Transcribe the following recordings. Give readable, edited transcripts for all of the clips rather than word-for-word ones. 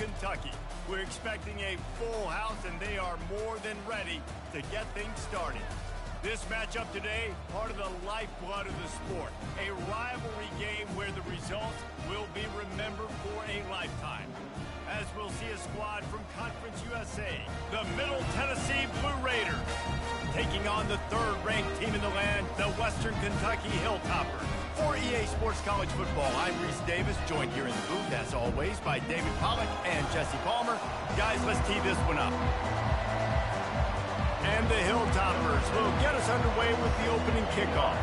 Kentucky. We're expecting a full house, and they are more than ready to get things started. This matchup today, part of the lifeblood of the sport. A rivalry game where the results will be remembered for a lifetime. As we'll see a squad from Conference USA, the Middle Tennessee Blue Raiders, taking on the third-ranked team in the land, the Western Kentucky Hilltoppers. For EA Sports College Football, I'm Reese Davis, joined here in the booth, as always, by David Pollack and Jesse Palmer. Guys, let's tee this one up. And the Hilltoppers will get us underway with the opening kickoff.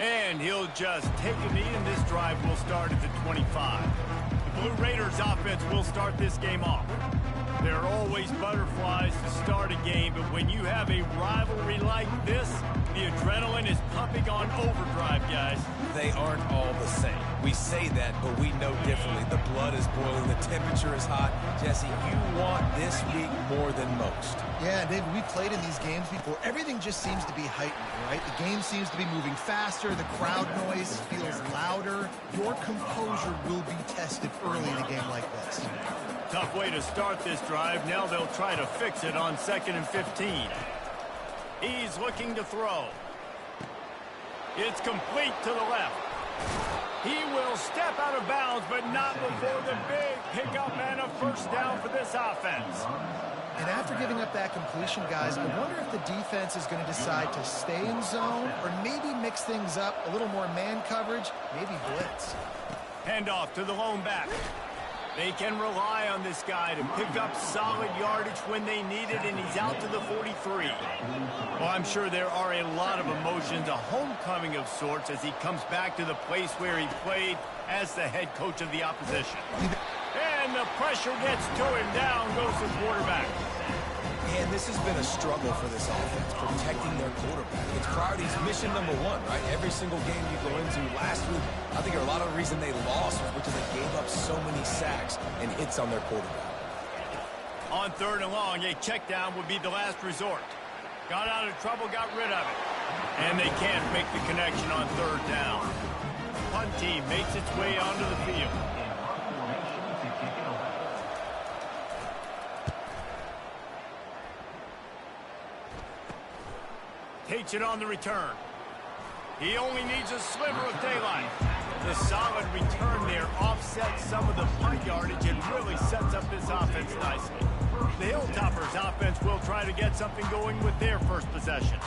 And he'll just take a knee, and this drive will start at the 25. The Blue Raiders offense will start this game off. There are always butterflies to start a game, but when you have a rivalry like this, the adrenaline is pumping on overdrive, guys. They aren't all the same. We say that, but we know differently. The blood is boiling, the temperature is hot. Jesse, you want this week more than most. Yeah, David, we played in these games before. Everything just seems to be heightened, right? The game seems to be moving faster. The crowd noise feels louder. Your composure will be tested early in a game like this. Tough way to start this drive. Now they'll try to fix it on 2nd and 15. He's looking to throw. It's complete to the left. He will step out of bounds, but not before the big pickup and a first down for this offense. And after giving up that completion, guys, I wonder if the defense is going to decide to stay in zone or maybe mix things up, a little more man coverage, maybe blitz. Handoff to the lone back. They can rely on this guy to pick up solid yardage when they need it, and he's out to the 43. Well, I'm sure there are a lot of emotions, a homecoming of sorts, as he comes back to the place where he played as the head coach of the opposition. And the pressure gets to him. Down goes the quarterback. And this has been a struggle for this offense, protecting their quarterback. It's priorities mission number one, right? Every single game you go into last week, I think a lot of the reason they lost was because they gave up so many sacks and hits on their quarterback. On 3rd and long, a check down would be the last resort. Got out of trouble, got rid of it. And they can't make the connection on 3rd down. Punt team makes its way onto the field. Takes it on the return. He only needs a sliver of daylight. The solid return there offsets some of the punt yardage and really sets up this offense nicely. The Hilltoppers offense will try to get something going with their first possession.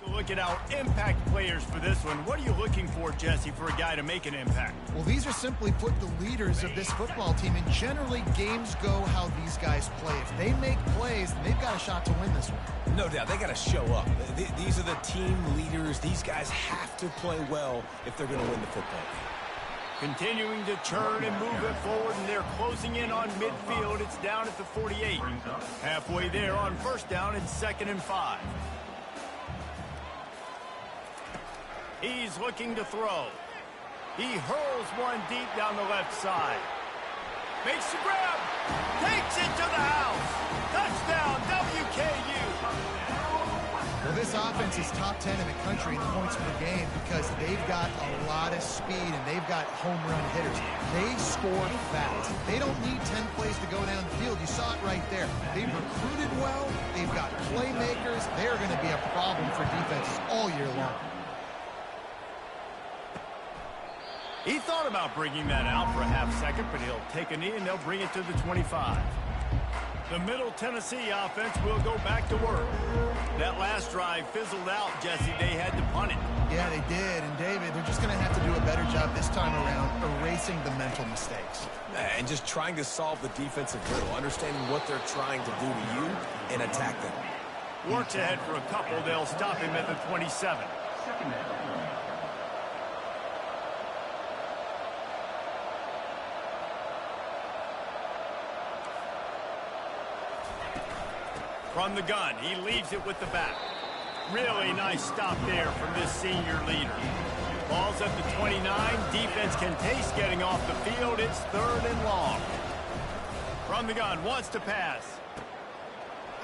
Look at our impact players for this one. What are you looking for, Jesse, for a guy to make an impact? Well, these are simply put the leaders of this football team, and generally games go how these guys play. If they make plays, they've got a shot to win this one. No doubt, they got to show up. These are the team leaders. These guys have to play well if they're going to win the football game. Continuing to churn and move it forward, and they're closing in on midfield. It's down at the 48. Halfway there on 1st down and 2nd and 5. He's looking to throw. He hurls one deep down the left side. Makes the grab. Takes it to the house. Touchdown, WKU. Well, this offense is top 10 in the country in points per game because they've got a lot of speed and they've got home run hitters. They score fast. They don't need 10 plays to go down the field. You saw it right there. They've recruited well. They've got playmakers. They're going to be a problem for defenses all year long. He thought about bringing that out for a half second, but he'll take a knee and they'll bring it to the 25. The Middle Tennessee offense will go back to work. That last drive fizzled out, Jesse. They had to punt it. Yeah, they did. And, David, they're just going to have to do a better job this time around erasing the mental mistakes. And just trying to solve the defensive riddle, understanding what they're trying to do to you and attack them. Works ahead for a couple. They'll stop him at the 27. From the gun, he leaves it with the back. Really nice stop there from this senior leader. Ball's at the 29. Defense can taste getting off the field. It's 3rd and long. From the gun, wants to pass.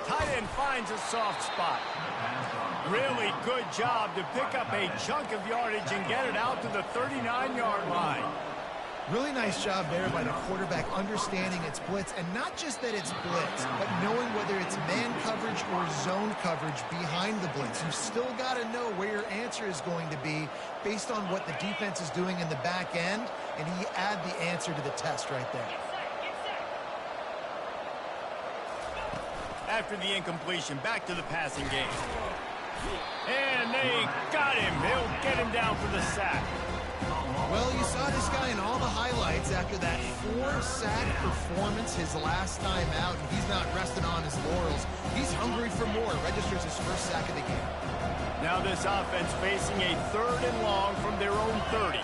tight end finds a soft spot. Really good job to pick up a chunk of yardage and get it out to the 39-yard line. Really nice job there by the quarterback understanding it's blitz, and not just that it's blitz, but knowing whether it's man coverage or zone coverage behind the blitz. You've still got to know where your answer is going to be based on what the defense is doing in the back end, and he add the answer to the test right there. After the incompletion, back to the passing game. And they got him. They'll get him down for the sack. Well, you saw this guy in all the highlights after that 4-sack performance his last time out, and he's not resting on his laurels. He's hungry for more. Registers his first sack of the game. Now this offense facing a 3rd and long from their own 30.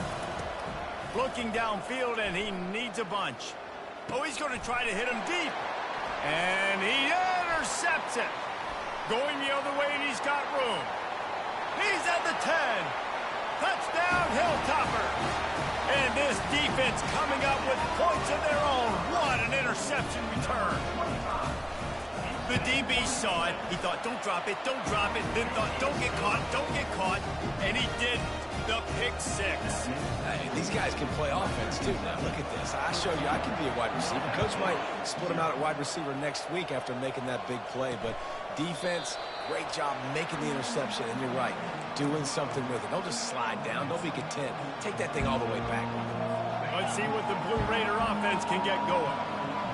Looking downfield, and he needs a bunch. Oh, he's going to try to hit him deep. And he intercepts it. Going the other way, and he's got room. He's at the 10. Touchdown, Hilltopper. And this defense coming up with points of their own. What an interception return. The DB saw it. He thought, don't drop it, don't drop it. Then thought, don't get caught, don't get caught. And he did the pick 6. Hey, these guys can play offense, too. Now, look at this. I show you I can be a wide receiver. Coach might split him out at wide receiver next week after making that big play. But defense, great job making the interception. And you're right, doing something with it. Don't just slide down. Don't be content. Take that thing all the way back. Let's see what the Blue Raider offense can get going.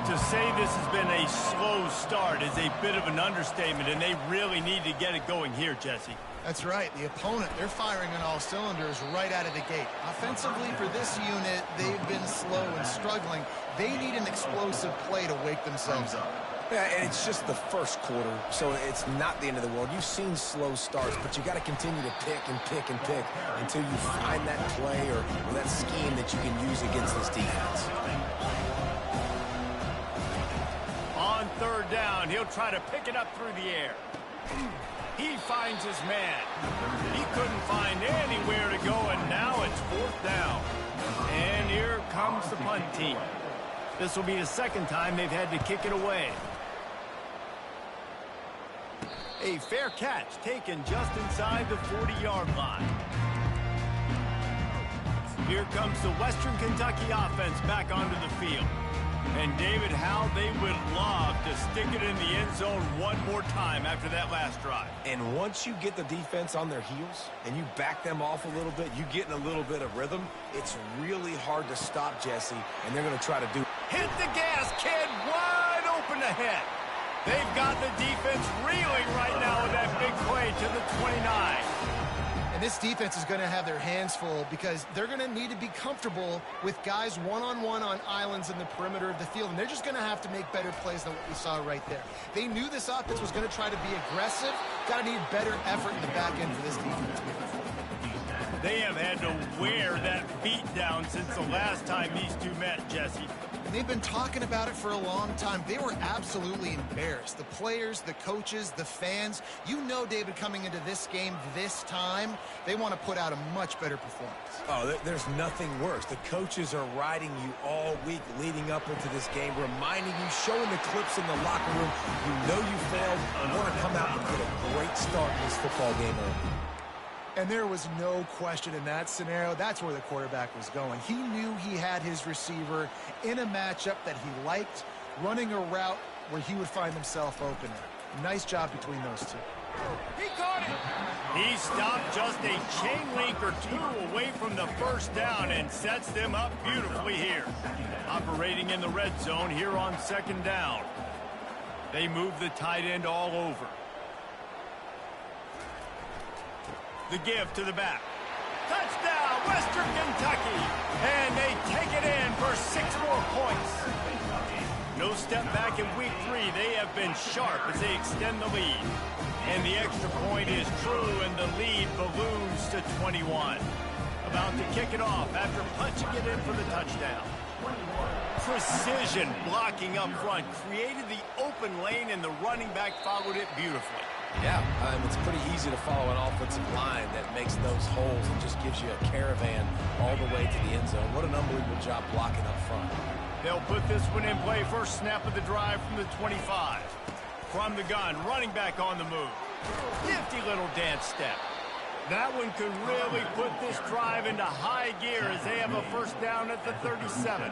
To say this has been a slow start is a bit of an understatement, and they really need to get it going here, Jesse. That's right. The opponent, they're firing on all cylinders right out of the gate. Offensively, for this unit, they've been slow and struggling. They need an explosive play to wake themselves up. Yeah, and it's just the first quarter, so it's not the end of the world. You've seen slow starts, but you got to continue to pick and pick and pick until you find that play or that scheme that you can use against this defense. On 3rd down, he'll try to pick it up through the air. He finds his man. He couldn't find anywhere to go, and now it's 4th down. And here comes the punt team. This will be the 2nd time they've had to kick it away. A fair catch taken just inside the 40-yard line. Here comes the Western Kentucky offense back onto the field. And David, how they would love to stick it in the end zone one more time after that last drive. And once you get the defense on their heels and you back them off a little bit, you get in a little bit of rhythm, it's really hard to stop, Jesse, and they're going to try to do. Hit the gas, kid, wide open ahead. They've got the defense reeling right now with that big play to the 29. And this defense is going to have their hands full because they're going to need to be comfortable with guys one-on-one on islands in the perimeter of the field. And they're just going to have to make better plays than what we saw right there. They knew this offense was going to try to be aggressive. Got to need better effort in the back end for this defense. They have had to wear that beat down since the last time these two met, Jesse. And they've been talking about it for a long time. They were absolutely embarrassed. The players, the coaches, the fans. You know, David, coming into this game this time, they want to put out a much better performance. Oh, there's nothing worse. The coaches are riding you all week leading up into this game, reminding you, showing the clips in the locker room. You know you failed. You want to come out and get a great start in this football game early. And there was no question in that scenario. That's where the quarterback was going. He knew he had his receiver in a matchup that he liked, running a route where he would find himself open. Nice job between those two. He caught it. He stopped just a chain link or two away from the 1st down and sets them up beautifully here. Operating in the red zone here on 2nd down. They move the tight end all over. The give to the back. Touchdown, Western Kentucky. And they take it in for 6 more points. No step back in week 3. They have been sharp as they extend the lead. And the extra point is true, and the lead balloons to 21. About to kick it off after punching it in for the touchdown. Precision blocking up front created the open lane, and the running back followed it beautifully. Yeah, it's pretty easy to follow an offensive line that makes those holes and just gives you a caravan all the way to the end zone. What an unbelievable job blocking up front. They'll put this one in play. First snap of the drive from the 25. From the gun, running back on the move. Nifty little dance step. That one could really put this drive into high gear as they have a first down at the 37.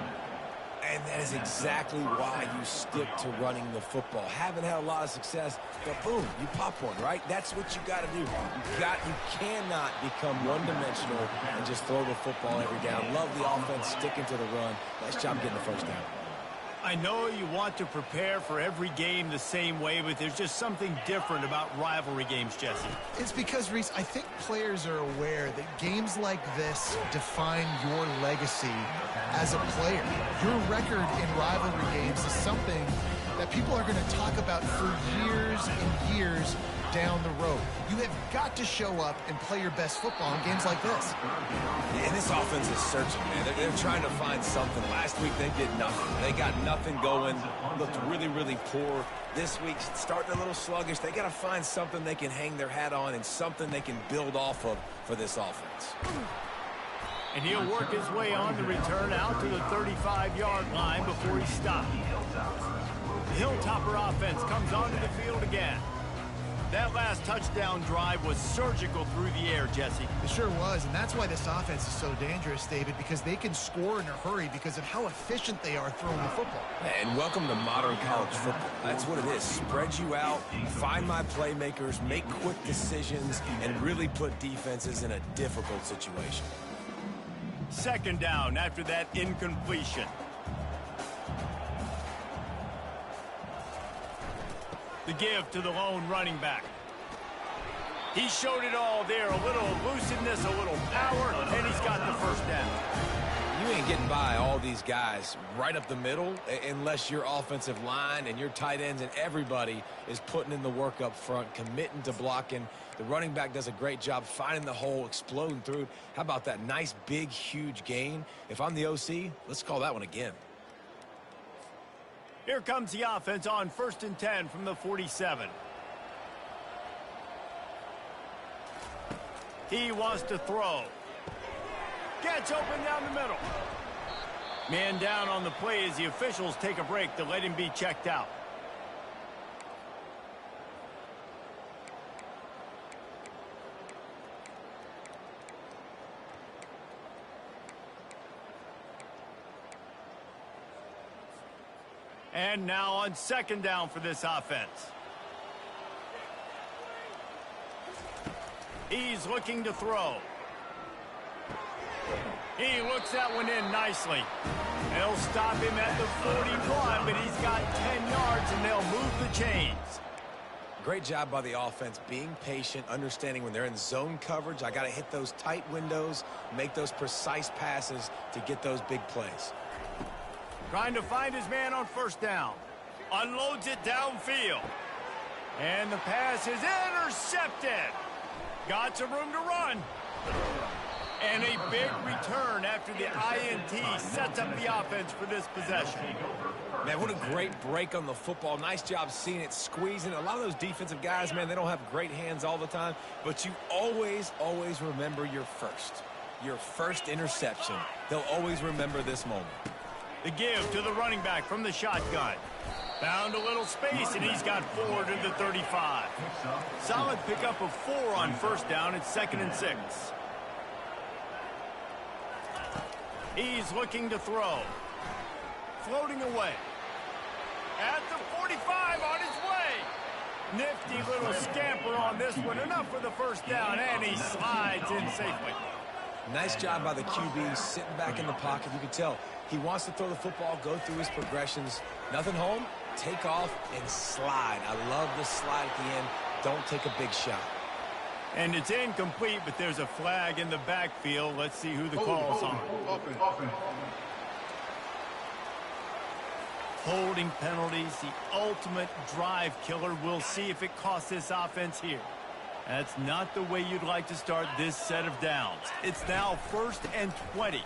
And that is exactly why you stick to running the football. Haven't had a lot of success, but boom, you pop one, right? That's what you got to do. You cannot become one-dimensional and just throw the football every down. Love the offense sticking to the run. Nice job getting the first down. I know you want to prepare for every game the same way, but there's just something different about rivalry games, Jesse. It's because, Reese, I think players are aware that games like this define your legacy as a player. Your record in rivalry games is something that people are going to talk about for years and years down the road. You have got to show up and play your best football in games like this. Yeah, and this offense is searching, man. They're trying to find something. Last week, they did nothing. They got nothing going. Looked really, really poor. This week, starting a little sluggish. They got to find something they can hang their hat on and something they can build off of for this offense. And he'll work his way on the return out to the 35-yard line before he stopped. The Hilltopper offense comes onto the field again. That last touchdown drive was surgical through the air, Jesse. It sure was, and that's why this offense is so dangerous, David, because they can score in a hurry because of how efficient they are throwing the football. And welcome to modern college football. That's what it is. Spread you out, find my playmakers, make quick decisions, and really put defenses in a difficult situation. Second down after that incompletion. The give to the lone running back. He showed it all there. A little elusiveness, a little power, and he's got the first down. You ain't getting by all these guys right up the middle unless your offensive line and your tight ends and everybody is putting in the work up front, committing to blocking. The running back does a great job finding the hole, exploding through. How about that nice, big, huge gain? If I'm the OC, let's call that one again. Here comes the offense on 1st and 10 from the 47. He wants to throw. Gets open down the middle. Man down on the play as the officials take a break to let him be checked out. And now on second down for this offense. He's looking to throw. He looks that one in nicely. They'll stop him at the 41, but he's got 10 yards, and they'll move the chains. Great job by the offense, being patient, understanding when they're in zone coverage, I got to hit those tight windows, make those precise passes to get those big plays. Trying to find his man on first down. Unloads it downfield. And the pass is intercepted. Got some room to run. And a big return after the INT sets up the offense for this possession. Man, what a great break on the football. Nice job seeing it, squeezing. A lot of those defensive guys, man, they don't have great hands all the time. But you always, always remember your first interception. They'll always remember this moment. The give to the running back from the shotgun. Found a little space, and he's got 4 to the 35. Solid pickup of 4 on first down. It's 2nd and 6. He's looking to throw. Floating away. At the 45, on his way. Nifty little scamper on this one. Enough for the first down, and he slides in safely. Nice job by the QB, sitting back in the pocket. You can tell he wants to throw the football, go through his progressions. Nothing home, take off, and slide. I love the slide at the end. Don't take a big shot. And it's incomplete, but there's a flag in the backfield. Let's see who the call's on. Holding penalties, the ultimate drive killer. We'll see if it costs this offense here. That's not the way you'd like to start this set of downs. It's now 1st and 20.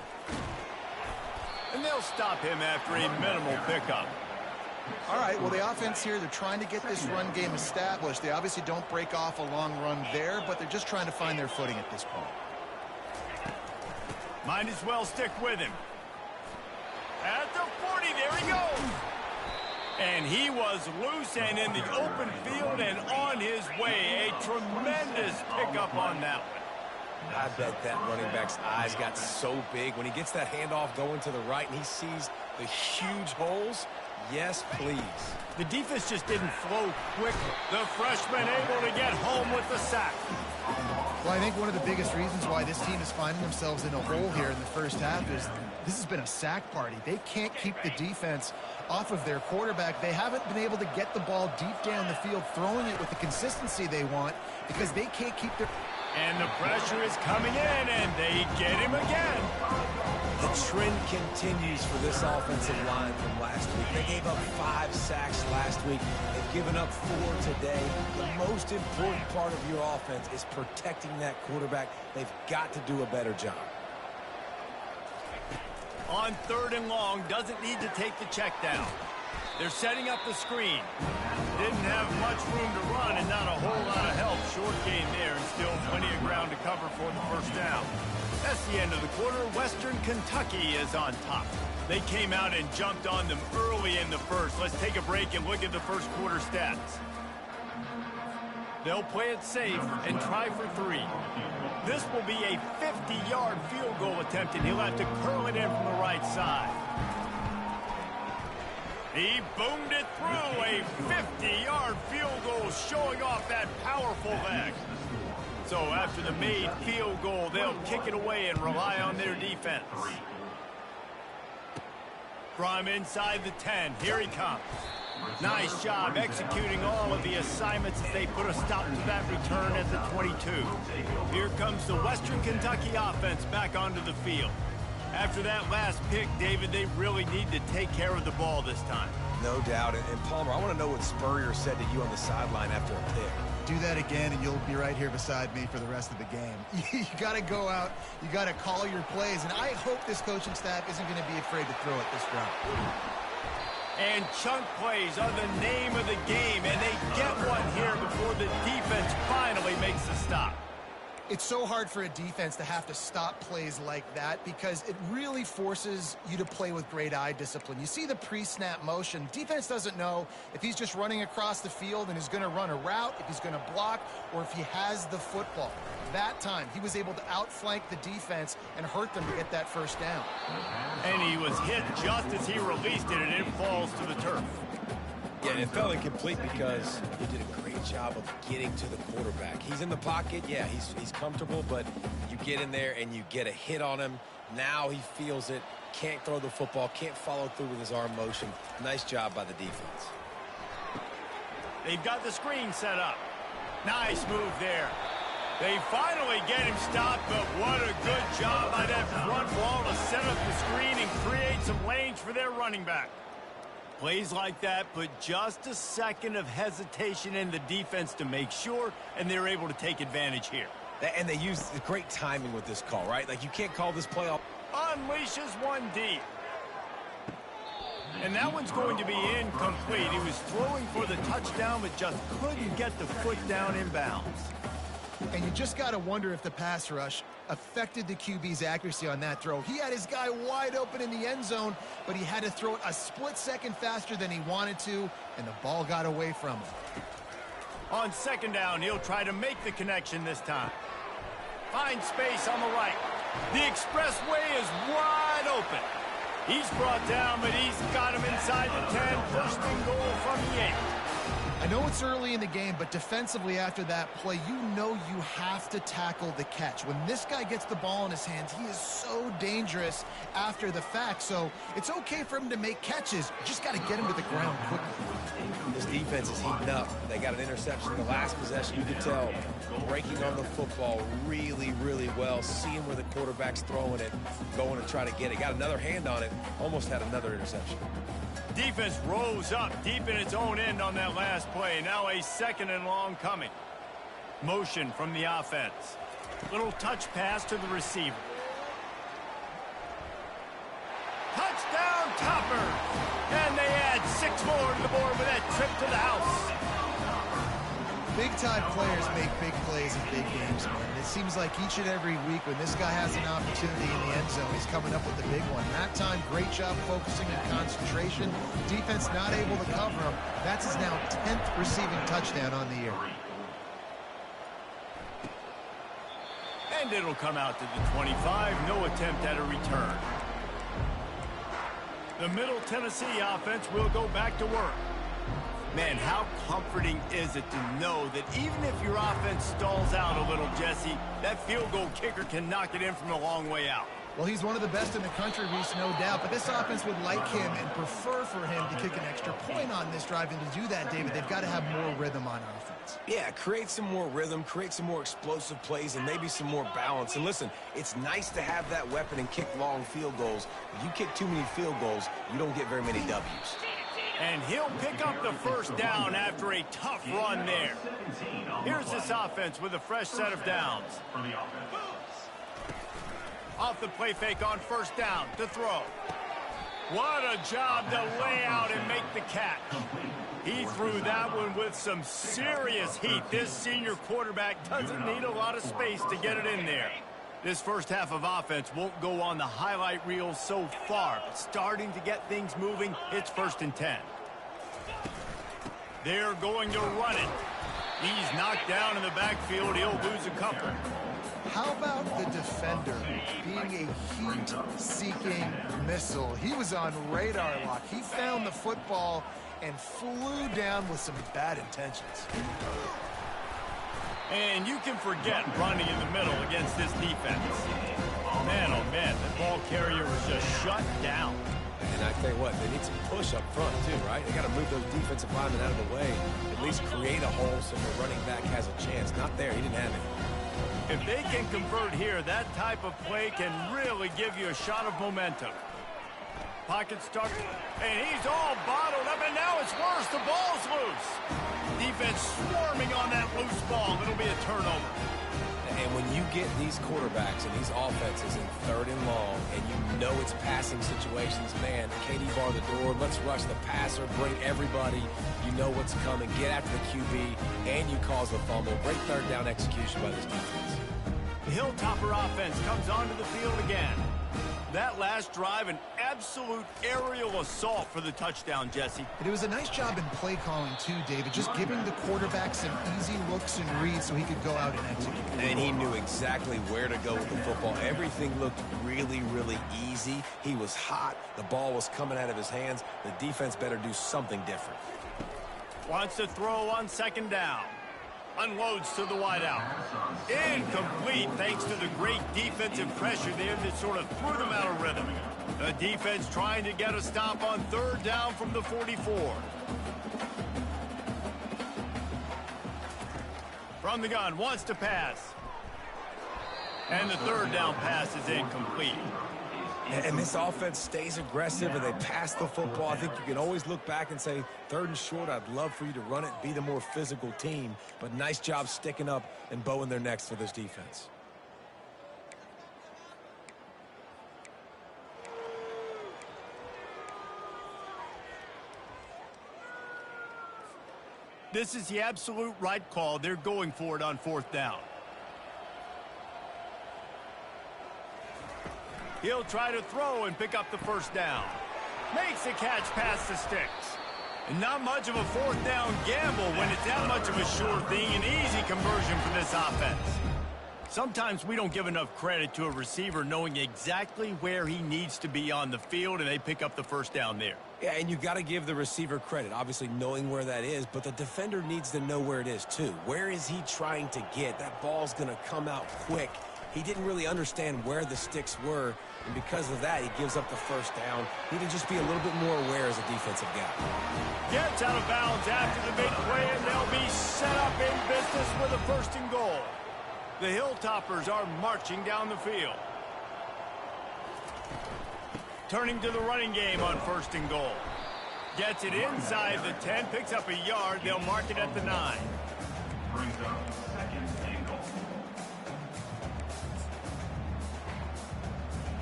And they'll stop him after a minimal pickup. All right, well, the offense here, they're trying to get this run game established. They obviously don't break off a long run there, but they're just trying to find their footing at this point. Might as well stick with him. At the 40, there he goes. And he was loose and in the open field and on his way. A tremendous pickup on that one. I bet that running back's eyes got so big when he gets that handoff going to the right and he sees the huge holes. Yes, please. The defense just didn't flow quickly. The freshman able to get home with the sack. Well, I think one of the biggest reasons why this team is finding themselves in a hole here in the first half is this has been a sack party. They can't keep the defense off of their quarterback. They haven't been able to get the ball deep down the field, throwing it with the consistency they want because they can't keep their... And the pressure is coming in, and they get him again. The trend continues for this offensive line from last week. They gave up 5 sacks last week. They've given up 4 today. The most important part of your offense is protecting that quarterback. They've got to do a better job. On 3rd and long, doesn't need to take the check down. They're setting up the screen. Didn't have much room to run and not a whole lot of help. Short game there and still plenty of ground to cover for the first down. That's the end of the quarter. Western Kentucky is on top. They came out and jumped on them early in the first. Let's take a break and look at the first quarter stats. They'll play it safe and try for 3. This will be a 50-yard field goal attempt, and he'll have to curl it in from the right side. He boomed it through. A 50-yard field goal, showing off that powerful leg. So after the made field goal, they'll kick it away and rely on their defense. From inside the 10, here he comes. Nice job executing all of the assignments as they put a stop to that return at the 22. Here comes the Western Kentucky offense back onto the field. After that last pick, David, they really need to take care of the ball this time. No doubt. And Palmer, I want to know what Spurrier said to you on the sideline after a pick. Do that again, and you'll be right here beside me for the rest of the game. You got to go out. You got to call your plays, and I hope this coaching staff isn't going to be afraid to throw it this route. And chunk plays are the name of the game, and they get one here before the defense finally makes a stop. It's so hard for a defense to have to stop plays like that because it really forces you to play with great eye discipline. You see the pre-snap motion. Defense doesn't know if he's just running across the field and is going to run a route, if he's going to block, or if he has the football. That time, he was able to outflank the defense and hurt them to get that first down. And he was hit just as he released it, and it falls to the turf. Yeah, and it felt incomplete because he did a great job of getting to the quarterback. He's in the pocket. Yeah, he's comfortable, but you get in there and you get a hit on him. Now he feels it, can't throw the football, can't follow through with his arm motion. Nice job by the defense. They've got the screen set up. Nice move there. They finally get him stopped, but what a good job by that front wall to set up the screen and create some lanes for their running back. Plays like that put just a second of hesitation in the defense to make sure, and they're able to take advantage here. And they used great timing with this call, right? Like, you can't call this play off. Unleashes one deep. And that one's going to be incomplete. He was throwing for the touchdown, but just couldn't get the foot down in bounds. And you just got to wonder if the pass rush affected the QB's accuracy on that throw. He had his guy wide open in the end zone, but he had to throw it a split second faster than he wanted to, and the ball got away from him. On 2nd down, he'll try to make the connection this time. Finds space on the right. The expressway is wide open. He's brought down, but he's got him inside the 10. First and goal from the 8. I know it's early in the game, but defensively after that play, you know you have to tackle the catch. When this guy gets the ball in his hands, he is so dangerous after the fact. So it's okay for him to make catches. You just got to get him to the ground quickly. This defense is heating up. They got an interception in the last possession. You could tell breaking on the football really, really well. Seeing where the quarterback's throwing it, going to try to get it. Got another hand on it. Almost had another interception. Defense rose up deep in its own end on that last play. Now a 2nd and long coming. Motion from the offense. Little touch pass to the receiver. Touchdown, Topper! And they add 6 more to the board with that trip to the house. Big-time players make big plays in big games, man. And it seems like each and every week when this guy has an opportunity in the end zone, he's coming up with the big one. That time, great job focusing and concentration. Defense not able to cover him. That's his now 10th receiving touchdown on the year. And it'll come out to the 25. No attempt at a return. The Middle Tennessee offense will go back to work. Man, how comforting is it to know that even if your offense stalls out a little, Jesse, that field goal kicker can knock it in from a long way out. Well, he's one of the best in the country, Reese, no doubt. But this offense would like him and prefer for him to kick an extra point on this drive. And to do that, David, they've got to have more rhythm on offense. Yeah, create some more rhythm, create some more explosive plays, and maybe some more balance. And listen, it's nice to have that weapon and kick long field goals. If you kick too many field goals, you don't get very many W's. And he'll pick up the first down after a tough run there. Here's this offense with a fresh set of downs. Off the play fake on first down to throw. What a job to lay out and make the catch. He threw that one with some serious heat. This senior quarterback doesn't need a lot of space to get it in there. This first half of offense won't go on the highlight reel so far, but starting to get things moving, it's 1st and 10. They're going to run it. He's knocked down in the backfield. He'll lose a couple. How about the defender being a heat-seeking missile? He was on radar lock. He found the football and flew down with some bad intentions. And you can forget running in the middle against this defense. Man, oh man, the ball carrier was just shut down. And I tell you what, they need some push up front too, right? They got to move those defensive linemen out of the way, at least create a hole so the running back has a chance. Not there, he didn't have it. If they can convert here, that type of play can really give you a shot of momentum. Pocket stuck, and he's all bottled up, and now it's worse. The ball's loose. Defense swarming on that loose ball. It'll be a turnover. And when you get these quarterbacks and these offenses in 3rd and long, and you know it's passing situations, man, Katie bar the door, let's rush the passer, bring everybody. You know what's coming. Get after the QB, and you cause the fumble. Great 3rd down execution by this defense. The Hilltopper offense comes onto the field again. That last drive, an absolute aerial assault for the touchdown, Jesse. But it was a nice job in play calling, too, David, just giving the quarterback some easy looks and reads so he could go out and execute. And he knew exactly where to go with the football. Everything looked really, really easy. He was hot. The ball was coming out of his hands. The defense better do something different. Wants to throw on 2nd down. Unloads to the wideout. Incomplete thanks to the great defensive pressure there that sort of threw them out of rhythm. The defense trying to get a stop on 3rd down from the 44. From the gun, wants to pass. And the 3rd down pass is incomplete. And this offense stays aggressive and they pass the football. I think you can always look back and say, 3rd and short, I'd love for you to run it, be the more physical team. But nice job sticking up and bowing their necks for this defense. This is the absolute right call. They're going for it on 4th down. He'll try to throw and pick up the 1st down. Makes the catch past the sticks. And not much of a 4th down gamble when it's that much of a sure thing, an easy conversion for this offense. Sometimes we don't give enough credit to a receiver knowing exactly where he needs to be on the field, and they pick up the 1st down there. Yeah, and you got to give the receiver credit, obviously knowing where that is, but the defender needs to know where it is too. Where is he trying to get? That ball's going to come out quick. He didn't really understand where the sticks were, and because of that, he gives up the 1st down. He need to just be a little bit more aware as a defensive guy. Gets out of bounds after the big play, and they'll be set up in business with a 1st and goal. The Hilltoppers are marching down the field. Turning to the running game on 1st and goal. Gets it inside the 10, picks up a yard. They'll mark it at the 9. Brings up 2nd and goal.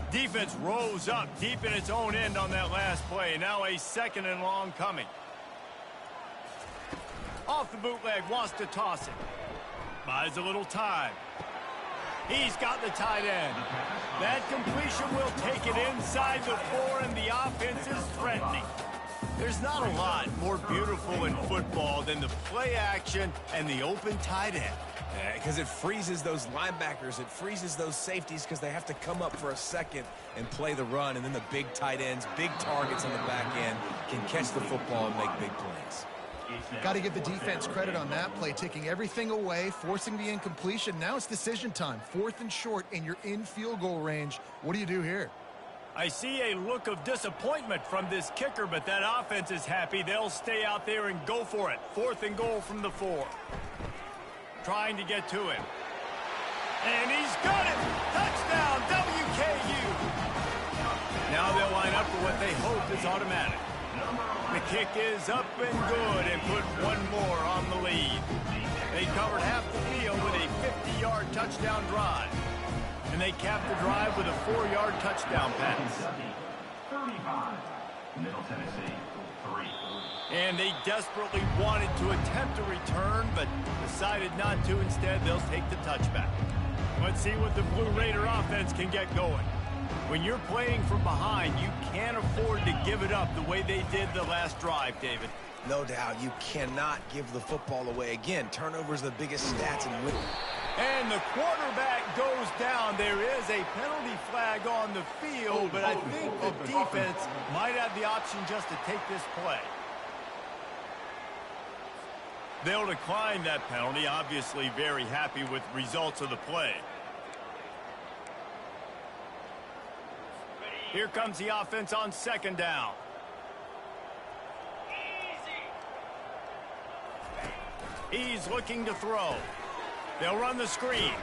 Defense rose up deep in its own end on that last play. Now a 2nd and long coming. Off the bootleg, wants to toss it. Buys a little time. He's got the tight end. That completion will take it inside the 4, and the offense is threatening. There's not a lot more beautiful in football than the play action and the open tight end. Because it freezes those linebackers. It freezes those safeties because they have to come up for a second and play the run. And then the big tight ends, big targets on the back end can catch the football and make big plays. Got to give the defense credit on that play, taking everything away, forcing the incompletion. Now it's decision time. 4th and short, and you're in field goal range. What do you do here? I see a look of disappointment from this kicker, but that offense is happy. They'll stay out there and go for it. 4th and goal from the 4. Trying to get to him. And he's got it! Touchdown, WKU! Now they'll line up for what they hope is automatic. The kick is up and good and put one more on the lead. They covered half the field with a 50-yard touchdown drive. And they capped the drive with a 4-yard touchdown pass. 35, Middle Tennessee, 3. And they desperately wanted to attempt a return, but decided not to. Instead, they'll take the touchback. Let's see what the Blue Raider offense can get going. When you're playing from behind, you can't afford to give it up the way they did the last drive, David. No doubt, you cannot give the football away. Again, turnovers are the biggest stats in winning. And the quarterback goes down. There is a penalty flag on the field, but I think the defense might have the option just to take this play. They'll decline that penalty, obviously very happy with results of the play. Here comes the offense on 2nd down. He's looking to throw. They'll run the screen.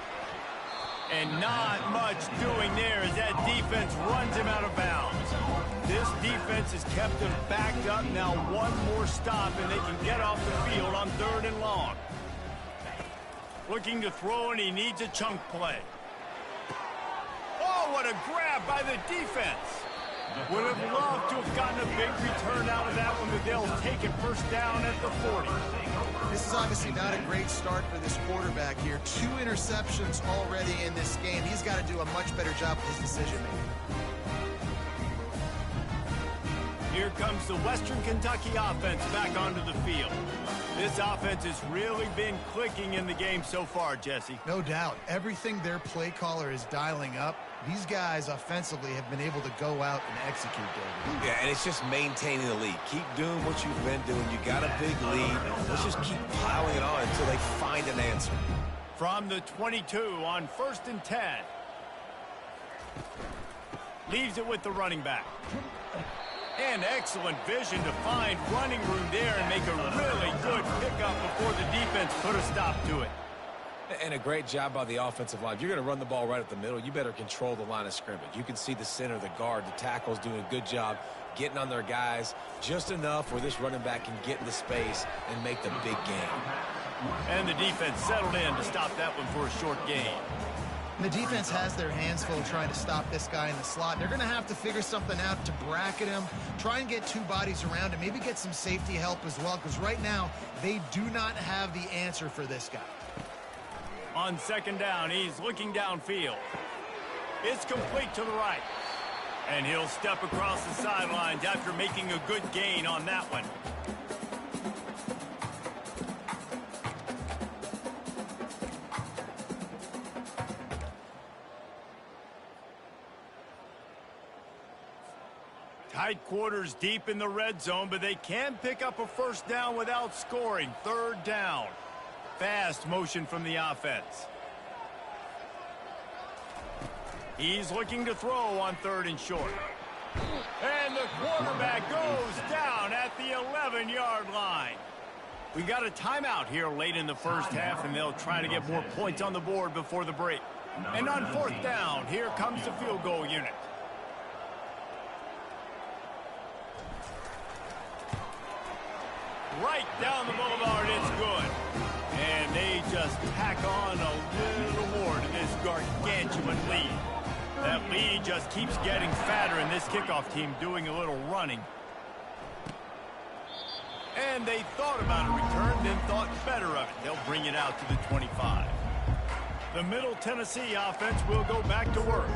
And not much doing there as that defense runs him out of bounds. This defense has kept them backed up. Now one more stop and they can get off the field on 3rd and long. Looking to throw, and he needs a chunk play. Oh, what a grab by the defense. Would have loved to have gotten a big return out of that one, but they'll take it 1st down at the 40. This is obviously not a great start for this quarterback here. 2 interceptions already in this game. He's got to do a much better job with his decision-making. Here comes the Western Kentucky offense back onto the field. This offense has really been clicking in the game so far, Jesse. No doubt. Everything their play caller is dialing up, these guys offensively have been able to go out and execute, David. Yeah, and it's just maintaining the lead. Keep doing what you've been doing. You got a big lead. Let's just keep piling it on until they find an answer. From the 22 on 1st and 10. Leaves it with the running back. And excellent vision to find running room there and make a really good pickup before the defense put a stop to it. And a great job by the offensive line. If you're going to run the ball right at the middle, you better control the line of scrimmage. You can see the center, the guard, the tackles doing a good job getting on their guys just enough where this running back can get into space and make the big game. And the defense settled in to stop that one for a short gain. And the defense has their hands full trying to stop this guy in the slot. They're going to have to figure something out to bracket him, try and get 2 bodies around him, maybe get some safety help as well, because right now they do not have the answer for this guy. On 2nd down, he's looking downfield. It's complete to the right. And he'll step across the sidelines after making a good gain on that one. Tight quarters deep in the red zone, but they can pick up a 1st down without scoring. 3rd down. Fast motion from the offense. He's looking to throw on 3rd and short. And the quarterback goes down at the 11-yard line. We got a timeout here late in the 1st half, and they'll try to get more points on the board before the break. And on 4th down, here comes the field goal unit. Right down the boulevard, it's good. And they just tack on a little more to this gargantuan lead. That lead just keeps getting fatter, and this kickoff team doing a little running. And they thought about a return, then thought better of it. They'll bring it out to the 25. The Middle Tennessee offense will go back to work.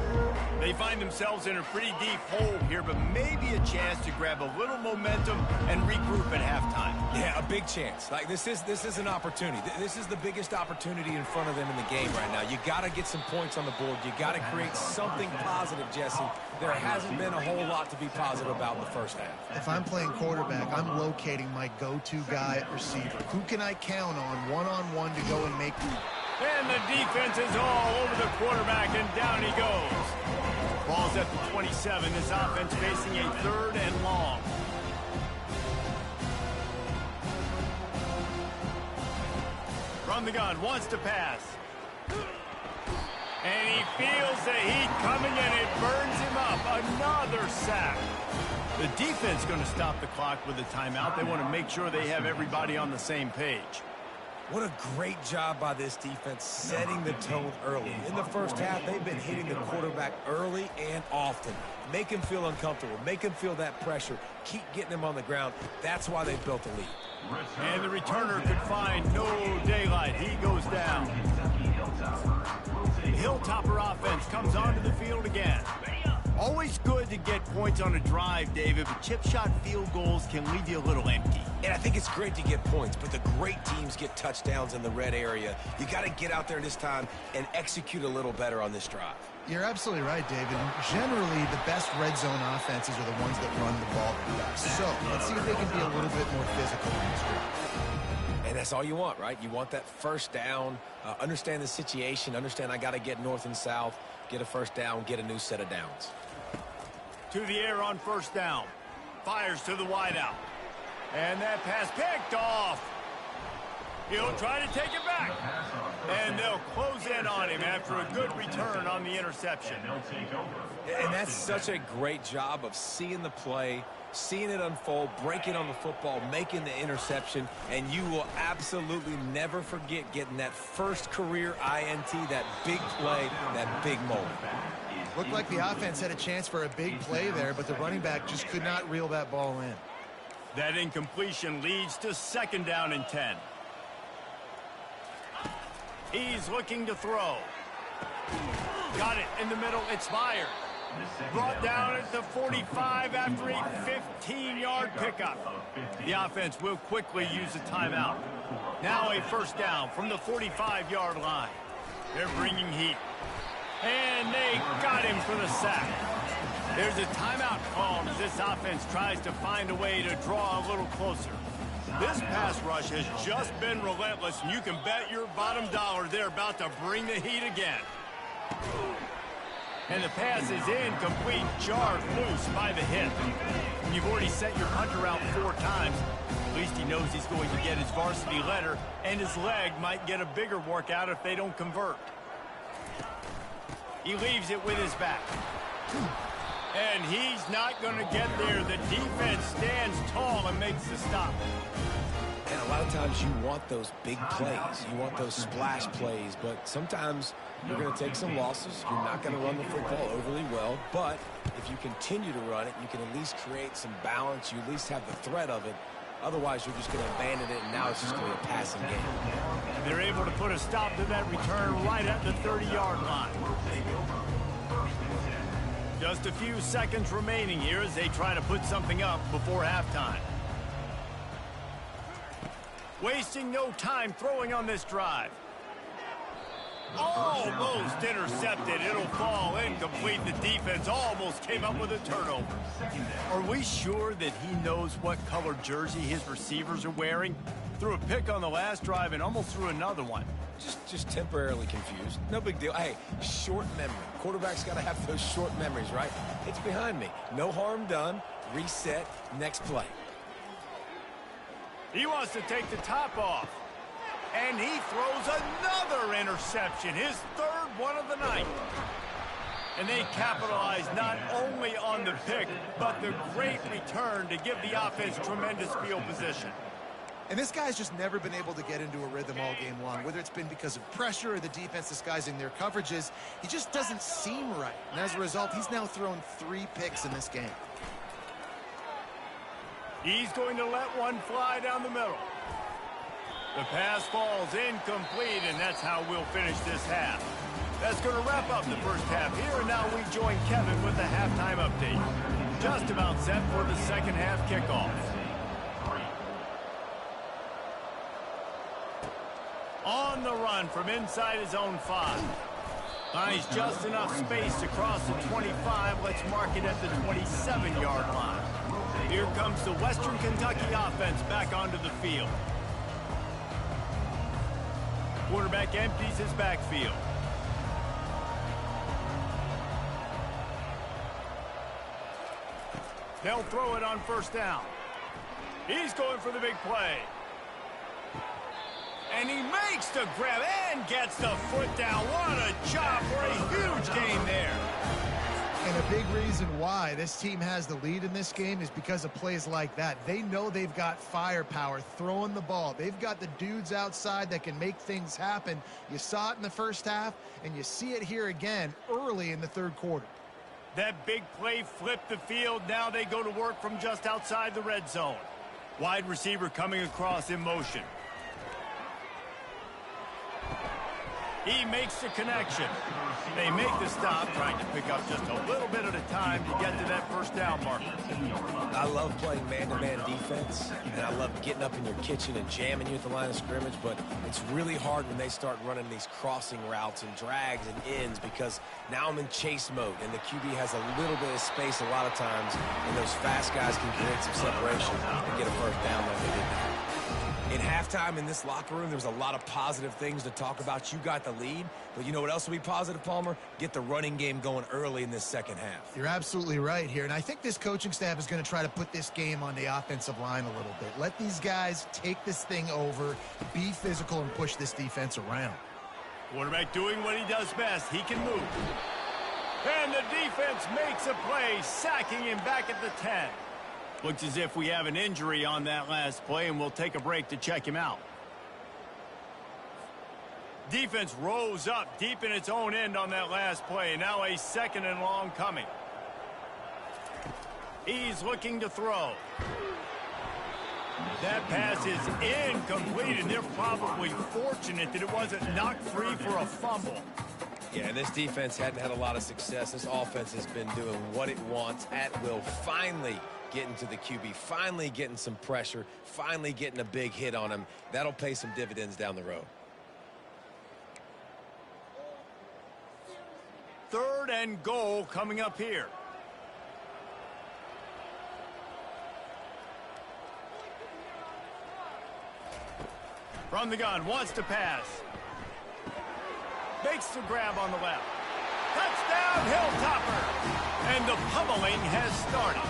They find themselves in a pretty deep hole here, but maybe a chance to grab a little momentum and regroup at halftime. Yeah, a big chance. Like this is an opportunity. This is the biggest opportunity in front of them in the game right now. You got to get some points on the board. You got to create something positive, Jesse. There hasn't been a whole lot to be positive about in the first half. If I'm playing quarterback, I'm locating my go-to guy at receiver. Who can I count on one-on-one to go and make... And the defense is all over the quarterback, and down he goes. Ball's at the 27. This offense facing a 3rd and long. From the gun, wants to pass. And he feels the heat coming, and it burns him up. Another sack. The defense going to stop the clock with a timeout. They want to make sure they have everybody on the same page. What a great job by this defense setting the tone early. In the first half, they've been hitting the quarterback early and often. Make him feel uncomfortable. Make him feel that pressure. Keep getting him on the ground. That's why they've built a lead. And the returner could find no daylight. He goes down. The Hilltopper offense comes onto the field again. Always good to get points on a drive, David, but chip shot field goals can leave you a little empty. And I think it's great to get points, but the great teams get touchdowns in the red area. You got to get out there this time and execute a little better on this drive. You're absolutely right, David. Generally, the best red zone offenses are the ones that run the ball the best. So let's see if they can be a little bit more physical in this drive. And that's all you want, right? You want that first down, understand the situation, understand I got to get north and south, get a first down, get a new set of downs. To the air on first down. Fires to the wideout. And that pass picked off. He'll try to take it back. And they'll close in on him after a good return on the interception. And that's such a great job of seeing the play, seeing it unfold, breaking on the football, making the interception, and you will absolutely never forget getting that first career INT, that big play, that big moment. Looked like the offense had a chance for a big play there, but the running back just could not reel that ball in. That incompletion leads to 2nd down and 10. He's looking to throw. Got it in the middle. It's fired. Brought down at the 45 after a 15-yard pickup. The offense will quickly use a timeout. Now a first down from the 45-yard line. They're bringing heat. And they got him for the sack. There's a timeout called as this offense tries to find a way to draw a little closer. This pass rush has just been relentless, and you can bet your bottom dollar they're about to bring the heat again. And the pass is incomplete, jarred loose by the hit. And you've already sent your punter out 4 times. At least he knows he's going to get his varsity letter, and his leg might get a bigger workout if they don't convert. He leaves it with his back. And he's not going to get there. The defense stands tall and makes the stop. And a lot of times you want those big plays. You want those splash plays. But sometimes you're going to take some losses. You're not going to run the football overly well. But if you continue to run it, you can at least create some balance. You at least have the threat of it. Otherwise, you're just going to abandon it, and now it's just going to be a passing game. They're able to put a stop to that return right at the 30-yard line. Just a few seconds remaining here as they try to put something up before halftime. Wasting no time throwing on this drive. Almost intercepted. It'll fall incomplete. The defense almost came up with a turnover. Are we sure that he knows what color jersey his receivers are wearing? Threw a pick on the last drive and almost threw another one. Just temporarily confused. No big deal. Hey, short memory. Quarterback's got to have those short memories, right? It's behind me. No harm done. Reset. Next play. He wants to take the top off. And he throws another interception, his 3rd one of the night. And they capitalize not only on the pick, but the great return to give the offense tremendous field position. And this guy's just never been able to get into a rhythm all game long, whether it's been because of pressure or the defense disguising their coverages. He just doesn't seem right. And as a result, he's now thrown 3 picks in this game. He's going to let one fly down the middle. The pass falls incomplete, and that's how we'll finish this half. That's going to wrap up the first half here, and now we join Kevin with the halftime update. Just about set for the second half kickoff. On the run from inside his own 5. Finds just enough space to cross the 25. Let's mark it at the 27-yard line. Here comes the Western Kentucky offense back onto the field. Quarterback empties his backfield. They'll throw it on first down. He's going for the big play. And he makes the grab and gets the foot down. What a job for a huge gain there. And a big reason why this team has the lead in this game is because of plays like that. They know they've got firepower throwing the ball. They've got the dudes outside that can make things happen. You saw it in the first half, and you see it here again early in the third quarter. That big play flipped the field. Now they go to work from just outside the red zone. Wide receiver coming across in motion. He makes the connection. They make the stop, trying to pick up just a little bit at a time to get to that first down marker. I love playing man-to-man defense, and I love getting up in your kitchen and jamming you at the line of scrimmage, but it's really hard when they start running these crossing routes and drags and ends because now I'm in chase mode, and the QB has a little bit of space a lot of times, and those fast guys can create some separation and get a first down like they did now. In halftime in this locker room, there was a lot of positive things to talk about. You got the lead, but you know what else will be positive, Palmer? Get the running game going early in this second half. You're absolutely right here, and I think this coaching staff is going to try to put this game on the offensive line a little bit. Let these guys take this thing over, be physical, and push this defense around. Quarterback doing what he does best. He can move. And the defense makes a play, sacking him back at the 10. Looks as if we have an injury on that last play, and we'll take a break to check him out. Defense rose up deep in its own end on that last play. Now a second and long coming. He's looking to throw. That pass is incomplete, and they're probably fortunate that it wasn't knocked free for a fumble. Yeah, and this defense hadn't had a lot of success. This offense has been doing what it wants at will. Finally getting to the QB, finally getting some pressure, finally getting a big hit on him. That'll pay some dividends down the road. Third and goal coming up here. From the gun, wants to pass. Makes the grab on the left. Touchdown, Hilltopper! And the pummeling has started.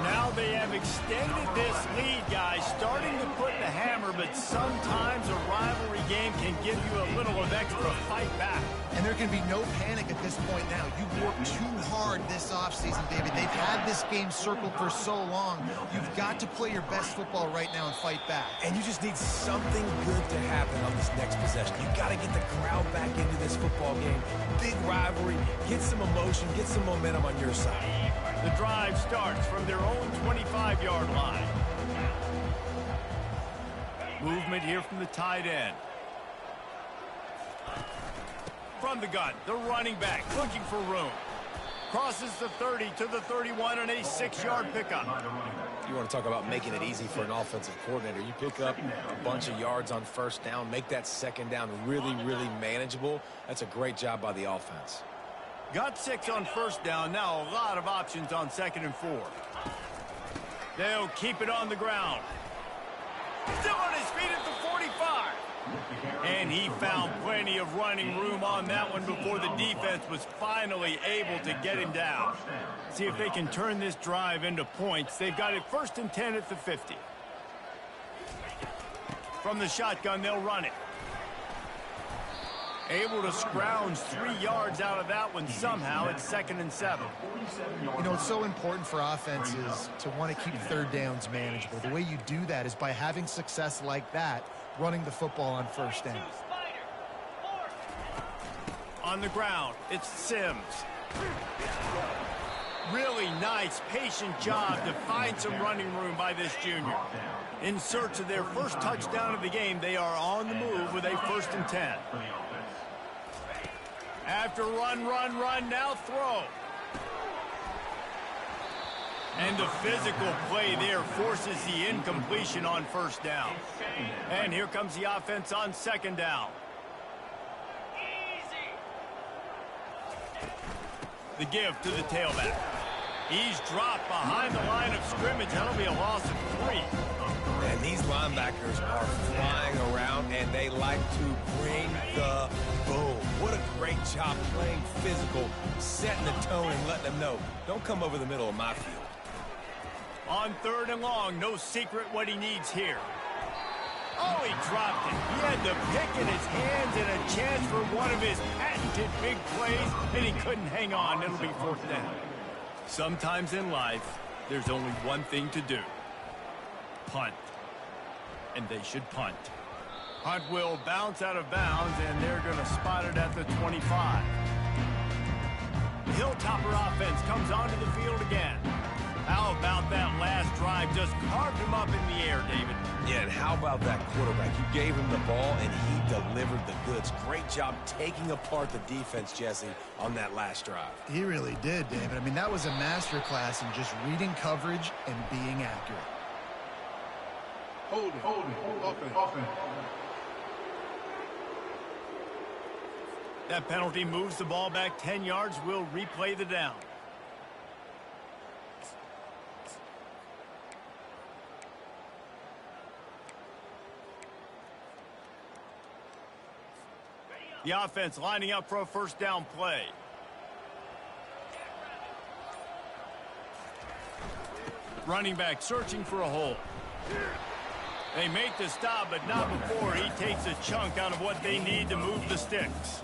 Now they have extended this lead, guys, starting to put the hammer, but sometimes a rivalry game can give you a little of extra fight back. And there can be no panic at this point now. You've worked too hard this offseason, David. They've had this game circled for so long. You've got to play your best football right now and fight back. And you just need something good to happen on this next possession. You've got to get the crowd back into this football game. Big rivalry, get some emotion, get some momentum on your side. The drive starts from their own 25-yard line. Movement here from the tight end. From the gun, the running back looking for room. Crosses the 30 to the 31 and a 6-yard pickup. You want to talk about making it easy for an offensive coordinator. You pick up a bunch of yards on first down, make that second down really, really manageable. That's a great job by the offense. Got 6 on first down. Now a lot of options on 2nd and 4. They'll keep it on the ground. Still on his feet at the 45. And he found plenty of running room on that one before the defense was finally able to get him down. See if they can turn this drive into points. They've got it 1st and 10 at the 50. From the shotgun, they'll run it. Able to scrounge 3 yards out of that one somehow. It's 2nd and 7. You know, it's so important for offenses to want to keep third downs manageable. The way you do that is by having success like that, running the football on first down. On the ground, it's Sims. Really nice, patient job to find some running room by this junior. In search of their first touchdown of the game, they are on the move with a 1st and 10. After run, now throw. And the physical play there forces the incompletion on 1st down. And here comes the offense on 2nd down. The give to the tailback. He's dropped behind the line of scrimmage. That'll be a loss of 3. And these linebackers are flying around, and they like to bring the boom. What a great job playing physical, setting the tone, and letting them know, don't come over the middle of my field. On 3rd and long, no secret what he needs here. Oh, he dropped it. He had the pick in his hands and a chance for one of his patented big plays, and he couldn't hang on. It'll be 4th down. Sometimes in life, there's only one thing to do. Punt. And they should punt. Hunt will bounce out of bounds, and they're going to spot it at the 25. The Hilltopper offense comes onto the field again. How about that last drive? Just carved him up in the air, David. Yeah, and how about that quarterback? You gave him the ball, and he delivered the goods. Great job taking apart the defense, Jesse, on that last drive. He really did, David. I mean, that was a masterclass in just reading coverage and being accurate. Hold it. Offense. That penalty moves the ball back 10 yards. We'll replay the down. The offense lining up for a 1st down play. Running back searching for a hole. They make the stop, but not before he takes a chunk out of what they need to move the sticks.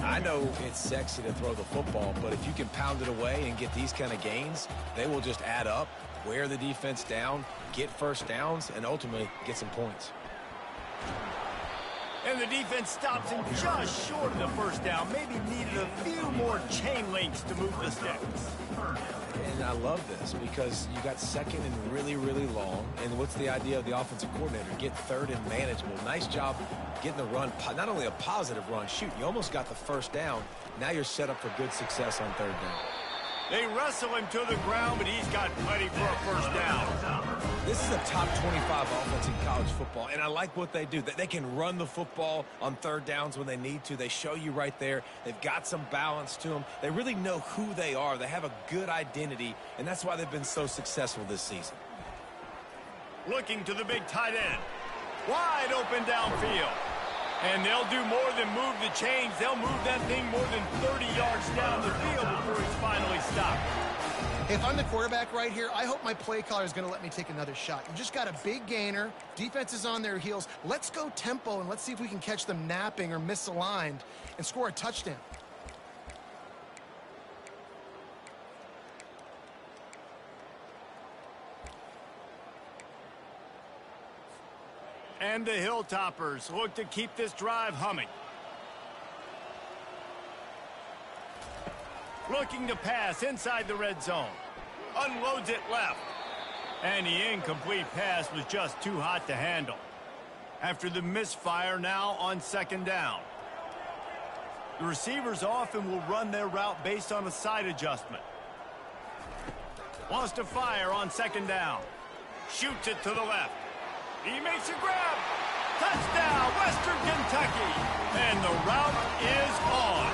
I know it's sexy to throw the football, but if you can pound it away and get these kind of gains, they will just add up, wear the defense down, get 1st downs, and ultimately get some points. And the defense stops him just short of the 1st down. Maybe needed a few more chain links to move the sticks. And I love this because you got 2nd and really, really long. And what's the idea of the offensive coordinator? Get 3rd and manageable. Nice job getting the run, not only a positive run, shoot, you almost got the 1st down. Now you're set up for good success on 3rd down. They wrestle him to the ground, but he's got plenty for a 1st down. This is a top 25 offense in college football, and I like what they do. They can run the football on 3rd downs when they need to. They show you right there. They've got some balance to them. They really know who they are. They have a good identity, and that's why they've been so successful this season. Looking to the big tight end. Wide open downfield. And they'll do more than move the chains. They'll move that thing more than 30 yards down the field before he's finally stopped. If I'm the quarterback right here, I hope my play caller is going to let me take another shot. You just got a big gainer. Defense is on their heels. Let's go tempo, and let's see if we can catch them napping or misaligned and score a touchdown. And the Hilltoppers look to keep this drive humming. Looking to pass inside the red zone. Unloads it left. And the incomplete pass was just too hot to handle. After the misfire, now on 2nd down. The receivers often will run their route based on a side adjustment. Wants to fire on 2nd down. Shoots it to the left. He makes a grab. Touchdown, Western Kentucky. And the route is on.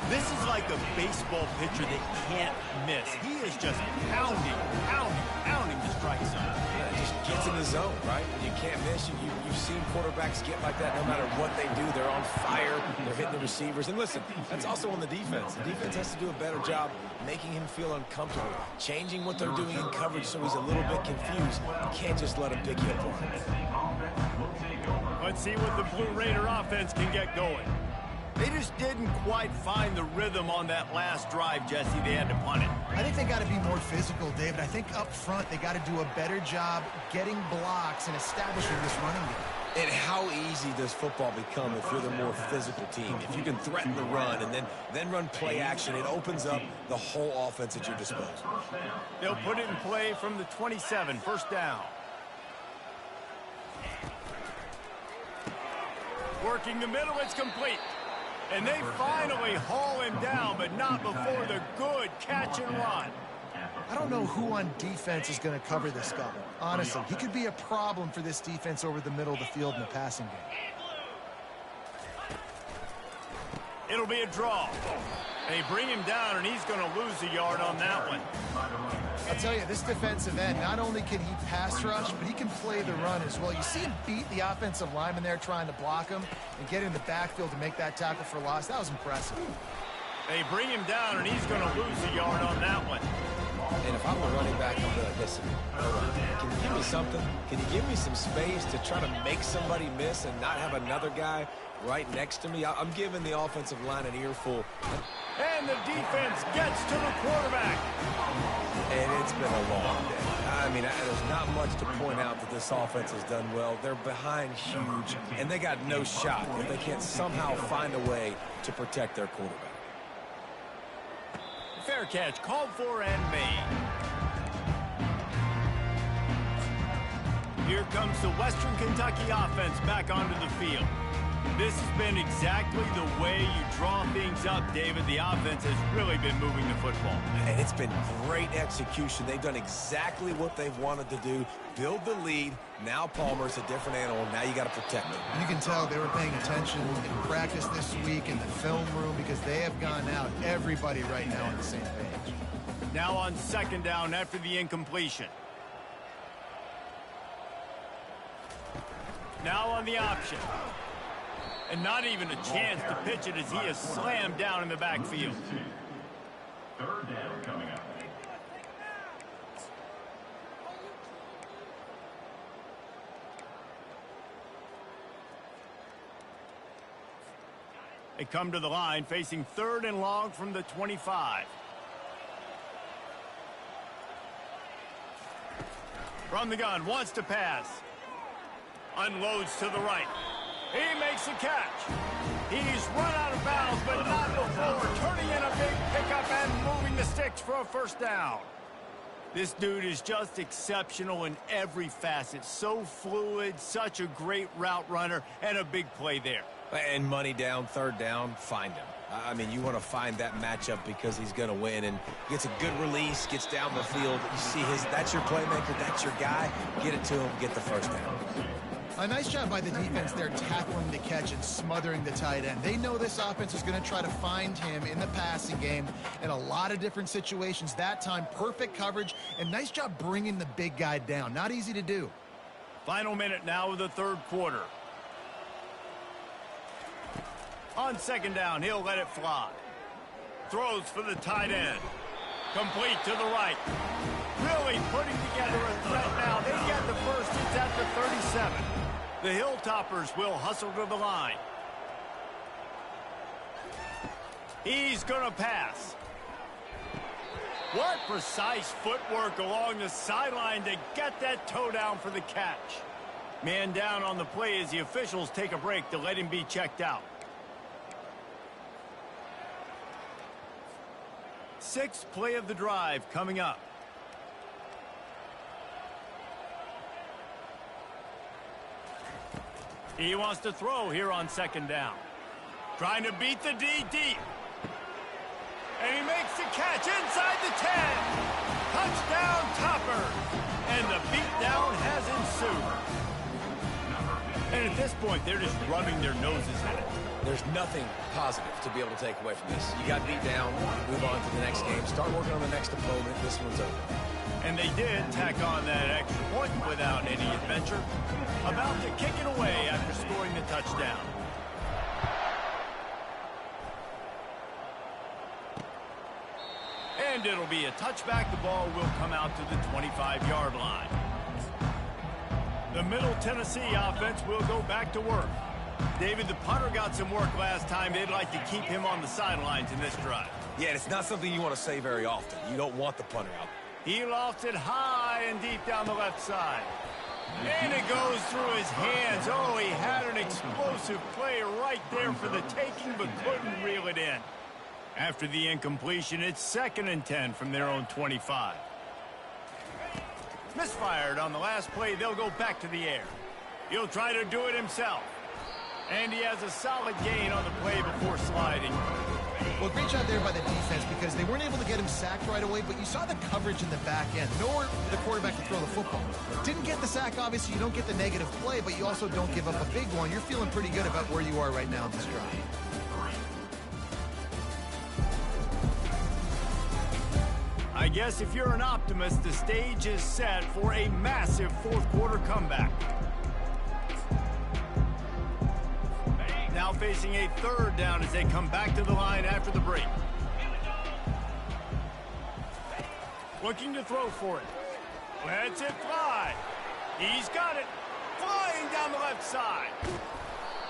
This is like a baseball pitcher that can't miss. He is just pounding the strike zone. Yeah, it just gets in the zone, right? When you can't miss, you've seen quarterbacks get like that no matter what they do. They're on fire. They're hitting the receivers. And listen, that's also on the defense. The defense has to do a better job making him feel uncomfortable, changing what they're doing in coverage so he's a little bit confused. You can't just let him pick you apart. Let's see what the Blue Raider offense can get going. They just didn't quite find the rhythm on that last drive, Jesse. They had to punt it. I think they got to be more physical, David. I think up front they got to do a better job getting blocks and establishing this running game. And how easy does football become if you're the more physical team? If you can threaten the run and then run play action, it opens up the whole offense at your disposal. They'll put it in play from the 27, first down. Working the middle, it's complete. And they finally haul him down, but not before the good catch and run. I don't know who on defense is going to cover this guy. Honestly, he could be a problem for this defense over the middle of the field in the passing game. It'll be a draw. They bring him down, and he's going to lose a yard on that one. I'll tell you, this defensive end, not only can he pass rush, but he can play the run as well. You see him beat the offensive lineman there trying to block him and get in the backfield to make that tackle for loss. That was impressive. They bring him down, and he's going to lose a yard on that one. And if I'm a running back, I'm going to listen. Can you give me something? Can you give me some space to try to make somebody miss and not have another guy right next to me? I'm giving the offensive line an earful. And the defense gets to the quarterback. And it's been a long day. I mean, there's not much to point out that this offense has done well. They're behind huge, and they got no shot if they can't somehow find a way to protect their quarterback. Fair catch, called for and made. Here comes the Western Kentucky offense back onto the field. This has been exactly the way you draw things up, David. The offense has really been moving the football. And it's been great execution. They've done exactly what they've wanted to do. Build the lead. Now Palmer's a different animal. Now you got to protect him. You can tell they were paying attention in practice this week in the film room because they have gone out, everybody right now on the same page. Now on second down after the incompletion. Now on the option. And not even a chance to pitch it as he is slammed down in the backfield. Third down coming up. They come to the line facing third and long from the 25. From the gun, wants to pass. Unloads to the right. He makes a catch. He's run out of bounds, but not before turning in a big pickup and moving the sticks for a first down. This dude is just exceptional in every facet. So fluid, such a great route runner, and a big play there. And money down, third down, find him. I mean, you want to find that matchup because he's going to win and gets a good release, gets down the field. You see that's your playmaker, that's your guy. Get it to him, get the first down. A nice job by the defense there tackling the catch and smothering the tight end. They know this offense is going to try to find him in the passing game in a lot of different situations. That time, perfect coverage, and nice job bringing the big guy down. Not easy to do. Final minute now of the third quarter. On second down, he'll let it fly. Throws for the tight end. Complete to the right. Really putting together a threat now. They get the first. It's at the 37. The Hilltoppers will hustle to the line. He's going to pass. What precise footwork along the sideline to get that toe down for the catch. Man down on the play as the officials take a break to let him be checked out. Sixth play of the drive coming up. He wants to throw here on second down. Trying to beat the D deep. And he makes the catch inside the 10. Touchdown Topper. And the beatdown has ensued. And at this point, they're just rubbing their noses in it. There's nothing positive to be able to take away from this. You got beat down, move on to the next game, start working on the next opponent. This one's over. And they did tack on that extra point without any adventure. About to kick it away after scoring the touchdown. And it'll be a touchback. The ball will come out to the 25-yard line. The Middle Tennessee offense will go back to work. David, the punter got some work last time. They'd like to keep him on the sidelines in this drive. Yeah, and it's not something you want to say very often. You don't want the punter out. He lofts it high and deep down the left side. And it goes through his hands. Oh, he had an explosive play right there for the taking, but couldn't reel it in. After the incompletion, it's 2nd and 10 from their own 25. Misfired on the last play. They'll go back to the air. He'll try to do it himself. And he has a solid gain on the play before sliding. Well, great job there by the defense because they weren't able to get him sacked right away, but you saw the coverage in the back end. Nowhere for the quarterback to throw the football. Didn't get the sack, obviously. You don't get the negative play, but you also don't give up a big one. You're feeling pretty good about where you are right now in this drive. I guess if you're an optimist, the stage is set for a massive fourth-quarter comeback. Now facing a 3rd down as they come back to the line after the break. Looking to throw for it. Lets it fly. He's got it. Flying down the left side.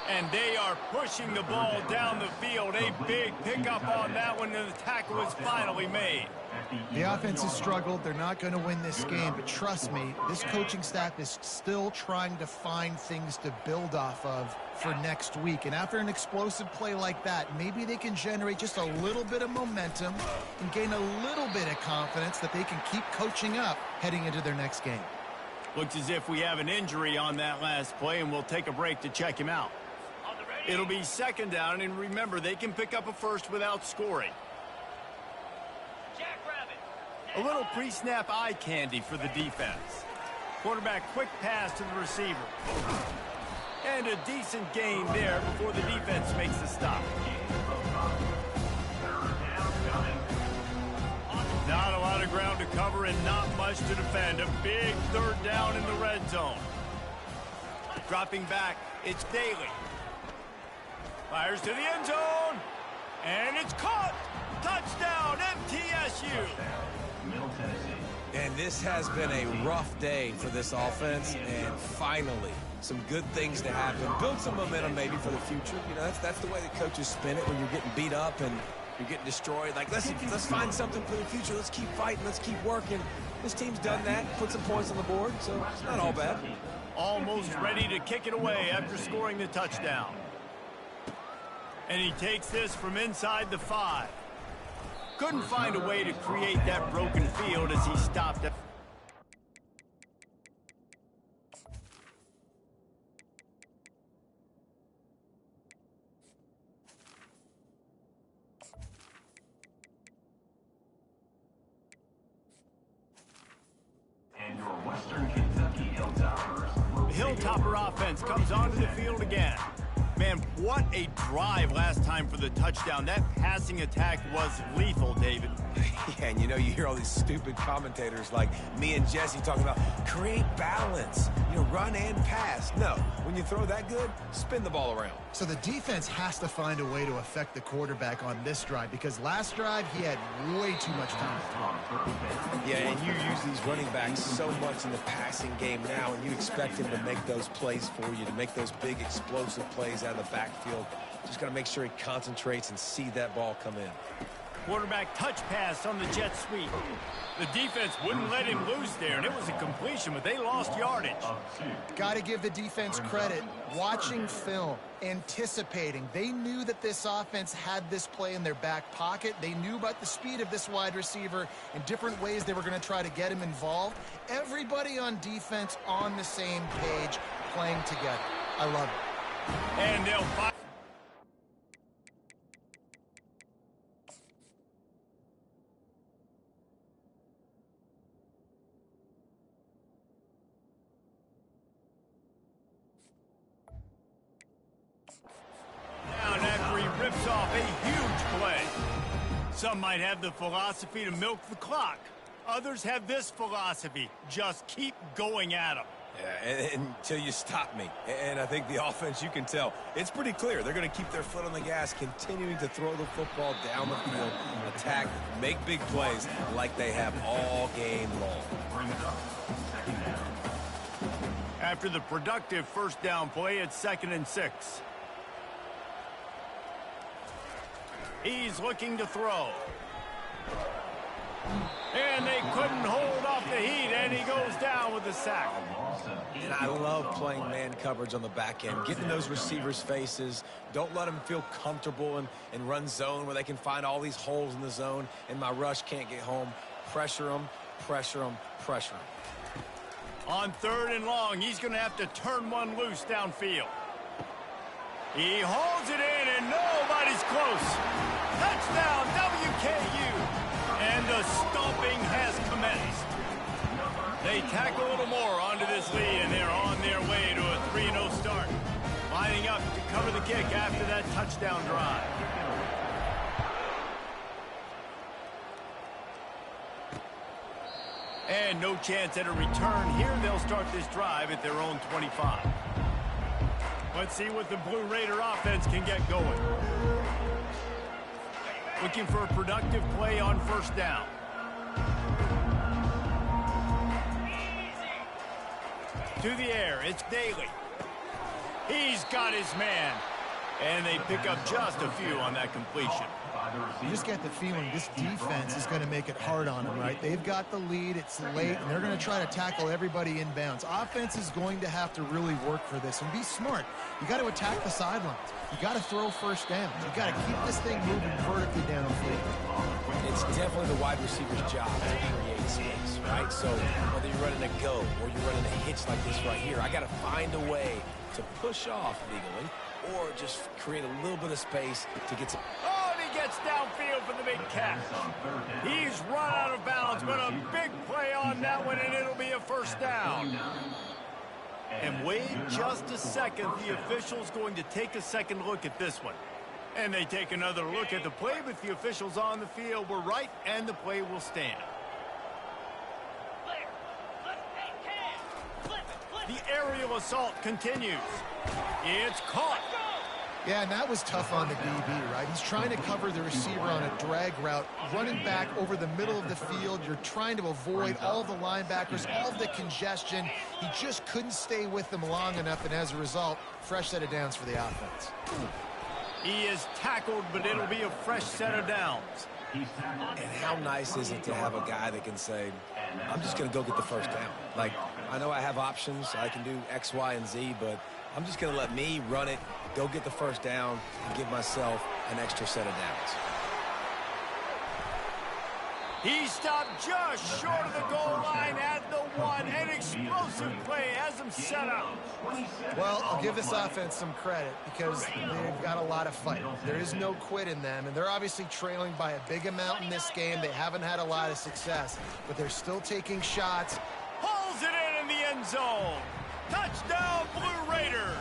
And they are pushing the ball down the field. A big pickup on that one, and the tackle is finally made. The offense has struggled. They're not going to win this game, but trust me, this coaching staff is still trying to find things to build off of for next week. And after an explosive play like that, maybe they can generate just a little bit of momentum and gain a little bit of confidence that they can keep coaching up heading into their next game. Looks as if we have an injury on that last play, and we'll take a break to check him out. It'll be 2nd down, and remember, they can pick up a first without scoring. A little pre-snap eye candy for the defense. Quarterback quick pass to the receiver. And a decent gain there before the defense makes the stop. Not a lot of ground to cover and not much to defend. A big 3rd down in the red zone. Dropping back, it's Daly. Fires to the end zone. And it's caught. Touchdown, MTSU. And this has been a rough day for this offense, and finally, some good things to happen. Build some momentum maybe for the future. You know, that's the way the coaches spin it when you're getting beat up and you're getting destroyed. Like, let's find something for the future. Let's keep fighting. Let's keep working. This team's done that, put some points on the board, so it's not all bad. Almost ready to kick it away after scoring the touchdown. And he takes this from inside the 5. Couldn't find a way to create that broken field as he stopped it. And your Western Kentucky Hilltoppers. The Hilltopper offense comes onto the field again. Man, what a drive last time for the touchdown. That passing attack was lethal, David. Yeah, and you know, you hear all these stupid commentators like me and Jesse talking about create balance, you know, run and pass. No, when you throw that good, spin the ball around. So the defense has to find a way to affect the quarterback on this drive because last drive he had way too much time to throw. Yeah, and you use these running backs so much in the passing game now, and you expect him to make those plays for you, to make those big explosive plays out of the backfield. Just got to make sure he concentrates and see that ball come in. Quarterback touch pass on the jet sweep. The defense wouldn't let him loose there, and it was a completion, but they lost yardage. Got to give the defense credit. Watching film, anticipating. They knew that this offense had this play in their back pocket. They knew about the speed of this wide receiver and different ways they were going to try to get him involved. Everybody on defense on the same page, playing together. I love it. And they'll fire. Down after he rips off a huge play. Some might have the philosophy to milk the clock. Others have this philosophy: just keep going at them. Yeah, until you stop me. And I think the offense, you can tell, it's pretty clear. They're going to keep their foot on the gas, continuing to throw the football down the field, attack, make big plays like they have all game long. After the productive first down play, it's 2nd and 6. He's looking to throw. And they couldn't hold off the heat, and he goes down with the sack. And I love playing man coverage on the back end, getting those receivers' faces. Don't let them feel comfortable and run zone where they can find all these holes in the zone, and my rush can't get home. Pressure them, pressure them, pressure them. On 3rd and long, he's going to have to turn one loose downfield. He holds it in, and nobody's close. Touchdown, WKU. And the stomping has commenced. They tack a little more onto this lead, and they're on their way to a 3-0 start. Lining up to cover the kick after that touchdown drive. And no chance at a return here. They'll start this drive at their own 25. Let's see what the Blue Raider offense can get going. Looking for a productive play on 1st down. To the air, it's Daly. He's got his man. And they pick up just a few on that completion. You just get the feeling this defense is going to make it hard on them, right? They've got the lead, it's late, and they're going to try to tackle everybody inbounds. Offense is going to have to really work for this and be smart. You got to attack the sidelines. You got to throw 1st down. You got to keep this thing moving vertically downfield. It's definitely the wide receiver's job to create space, right? So whether you're running a go or you're running a hitch like this right here, I got to find a way to push off legally or just create a little bit of space to get some. Oh, and he gets downfield for the big catch. He's run out of bounds, but a big play on that one, and it'll be a 1st down. And wait just a second. The official's going to take a second look at this one. And they take another look at the play, but the officials on the field were right, and the play will stand. The aerial assault continues. It's caught. Yeah, and that was tough on the DB, right? He's trying to cover the receiver on a drag route, running back over the middle of the field. You're trying to avoid all of the linebackers, all of the congestion. He just couldn't stay with them long enough, and as a result, fresh set of downs for the offense. He is tackled, but it'll be a fresh set of downs. And how nice is it to have a guy that can say, I'm just going to go get the 1st down. Like, I know I have options. I can do X, Y, and Z, but I'm just going to let me run it, go get the 1st down, and give myself an extra set of downs. He stopped just short of the goal line at the 1. An explosive play has him set up. Well, I'll give this offense some credit because they've got a lot of fight. There is no quit in them, and they're obviously trailing by a big amount in this game. They haven't had a lot of success, but they're still taking shots. Pulls it in the end zone. Touchdown, Blue Raiders.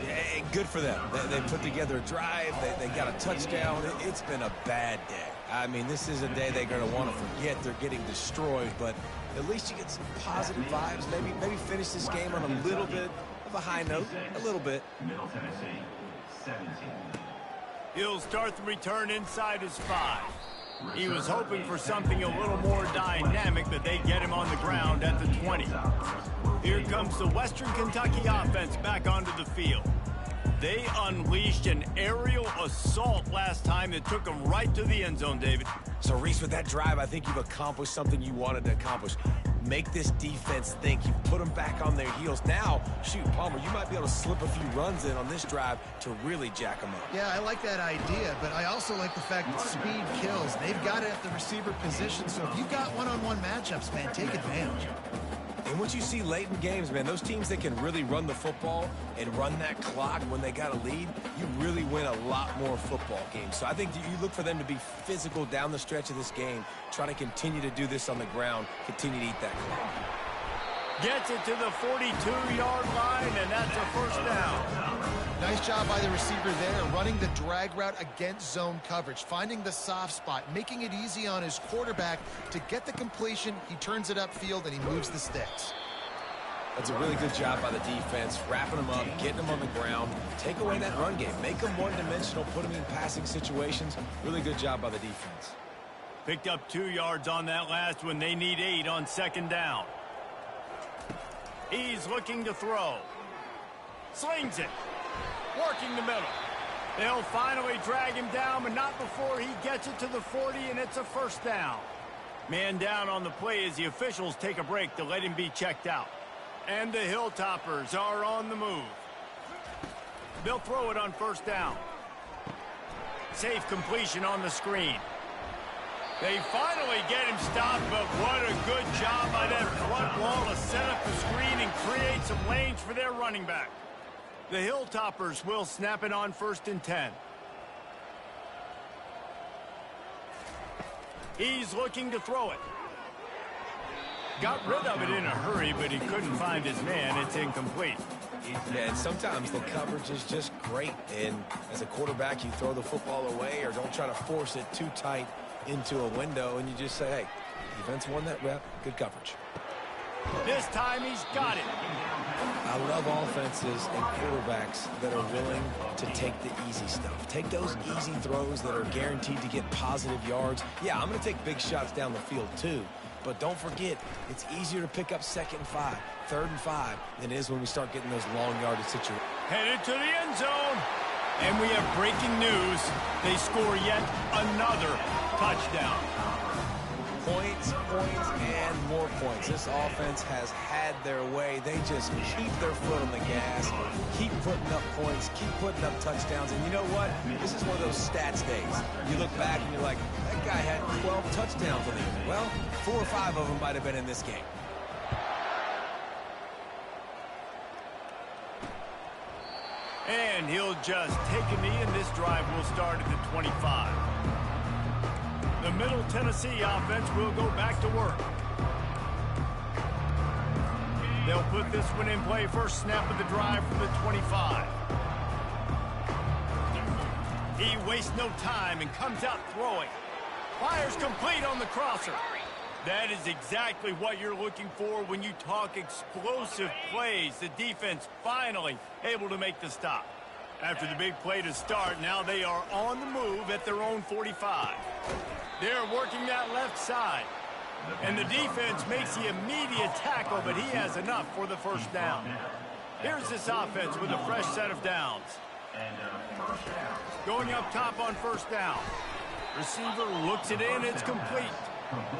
Yeah, good for them. They put together a drive. They got a touchdown. It's been a bad day. I mean, this is a day they're going to want to forget. They're getting destroyed, but at least you get some positive vibes. Maybe finish this game on a little bit of a high note. A little bit. Middle Tennessee, 17. He'll start the return inside his 5. He was hoping for something a little more dynamic, but they get him on the ground at the 20. Here comes the Western Kentucky offense back onto the field. They unleashed an aerial assault last time that took them right to the end zone, David. So, Reese, with that drive, I think you've accomplished something you wanted to accomplish. Make this defense think. You put them back on their heels. Now, shoot, Palmer, you might be able to slip a few runs in on this drive to really jack them up. Yeah, I like that idea, but I also like the fact that speed kills. They've got it at the receiver position, so if you've got one-on-one matchups, man, take advantage. And what you see late in games, man, those teams that can really run the football and run that clock when they got a lead, you really win a lot more football games. So I think you look for them to be physical down the stretch of this game, try to continue to do this on the ground, continue to eat that clock. Gets it to the 42-yard line, and that's a 1st down. Nice job by the receiver there, running the drag route against zone coverage, finding the soft spot, making it easy on his quarterback to get the completion. He turns it upfield, and he moves the sticks. That's a really good job by the defense, wrapping them up, getting them on the ground, take away that run game, make them one-dimensional, put them in passing situations. Really good job by the defense. Picked up 2 yards on that last one. They need 8 on 2nd down. He's looking to throw. Slings it. Working the middle. They'll finally drag him down, but not before he gets it to the 40, and it's a first down. Man down on the play as the officials take a break to let him be checked out. And the Hilltoppers are on the move. They'll throw it on first down. Safe completion on the screen. They finally get him stopped, but what a good job by that front wall to set up the screen and create some lanes for their running back. The Hilltoppers will snap it on 1st and 10. He's looking to throw it. Got rid of it in a hurry, but he couldn't find his man. It's incomplete. Yeah, and sometimes the coverage is just great. And as a quarterback, you throw the football away or don't try to force it too tight into a window, and you just say, hey, defense won that rep, good coverage. This time he's got it. I love offenses and quarterbacks that are willing to take the easy stuff. Take those easy throws that are guaranteed to get positive yards. Yeah, I'm going to take big shots down the field too, but don't forget, it's easier to pick up 2nd and 5, 3rd and 5 than it is when we start getting those long yardage situations. Headed to the end zone. And we have breaking news. They score yet another touchdown. Points, and more points. This offense has had their way. They just keep their foot on the gas, keep putting up points, keep putting up touchdowns. And you know what? This is one of those stats days. You look back and you're like, that guy had 12 touchdowns on the year. Well, 4 or 5 of them might have been in this game. And he'll just take a knee, and this drive will start at the 25. The Middle Tennessee offense will go back to work. They'll put this one in play. First snap of the drive from the 25. He wastes no time and comes out throwing. Fires complete on the crosser. That is exactly what you're looking for when you talk explosive plays. The defense finally able to make the stop. After the big play to start, now they are on the move at their own 45. They're working that left side. And the defense makes the immediate tackle, but he has enough for the first down. Here's this offense with a fresh set of downs. Going up top on first down. Receiver looks it in, it's complete.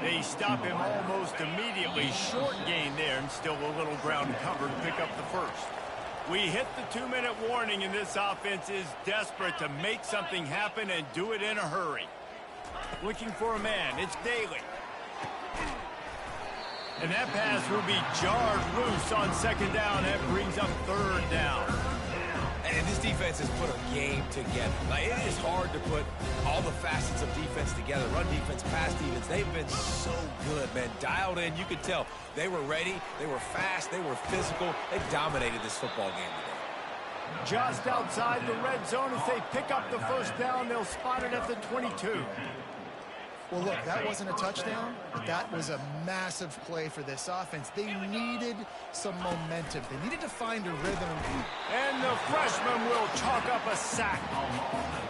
They stop him almost immediately. Short gain there, and still a little ground covered to pick up the first. We hit the 2-minute warning, and this offense is desperate to make something happen and do it in a hurry. Looking for a man, it's Daly. And that pass will be jarred loose on 2nd down. That brings up 3rd down. And this defense has put a game together. Like, it is hard to put all the facets of defense together. Run defense, pass defense. They've been so good, man. Dialed in. You could tell they were ready. They were fast. They were physical. They dominated this football game today. Just outside the red zone as they pick up the first down. They'll spot it at the 22. Well, look, that wasn't a touchdown, but that was a massive play for this offense. They needed some momentum. They needed to find a rhythm. And the freshman will chalk up a sack.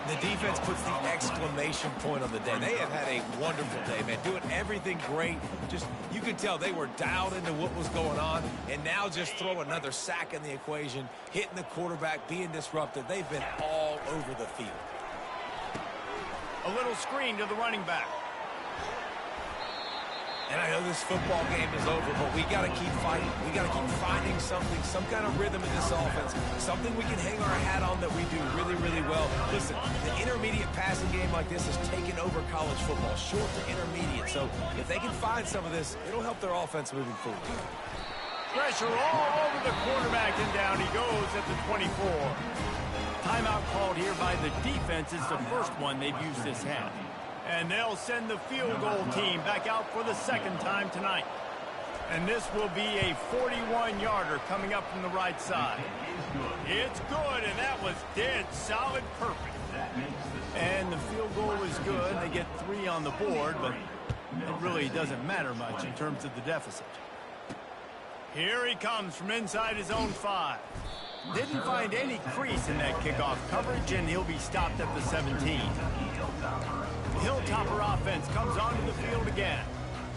The defense puts the exclamation point on the day. They have had a wonderful day, man. Doing everything great. Just, you could tell they were dialed into what was going on, and now just throw another sack in the equation, hitting the quarterback, being disruptive. They've been all over the field. A little screen to the running back. And I know this football game is over, but we got to keep fighting. We got to keep finding something, some kind of rhythm in this offense, something we can hang our hat on that we do really, really well. Listen, the intermediate passing game like this has taken over college football, short to intermediate. So if they can find some of this, it'll help their offense moving forward. Pressure all over the quarterback, and down he goes at the 24. Timeout called here by the defense. It's the first one they've used this half. And they'll send the field goal team back out for the 2nd time tonight. And this will be a 41-yarder coming up from the right side. It's good, and that was dead solid perfect. And the field goal is good. They get 3 on the board, but it really doesn't matter much in terms of the deficit. Here he comes from inside his own 5. Didn't find any crease in that kickoff coverage, and he'll be stopped at the 17. The Hilltopper offense comes onto the field again.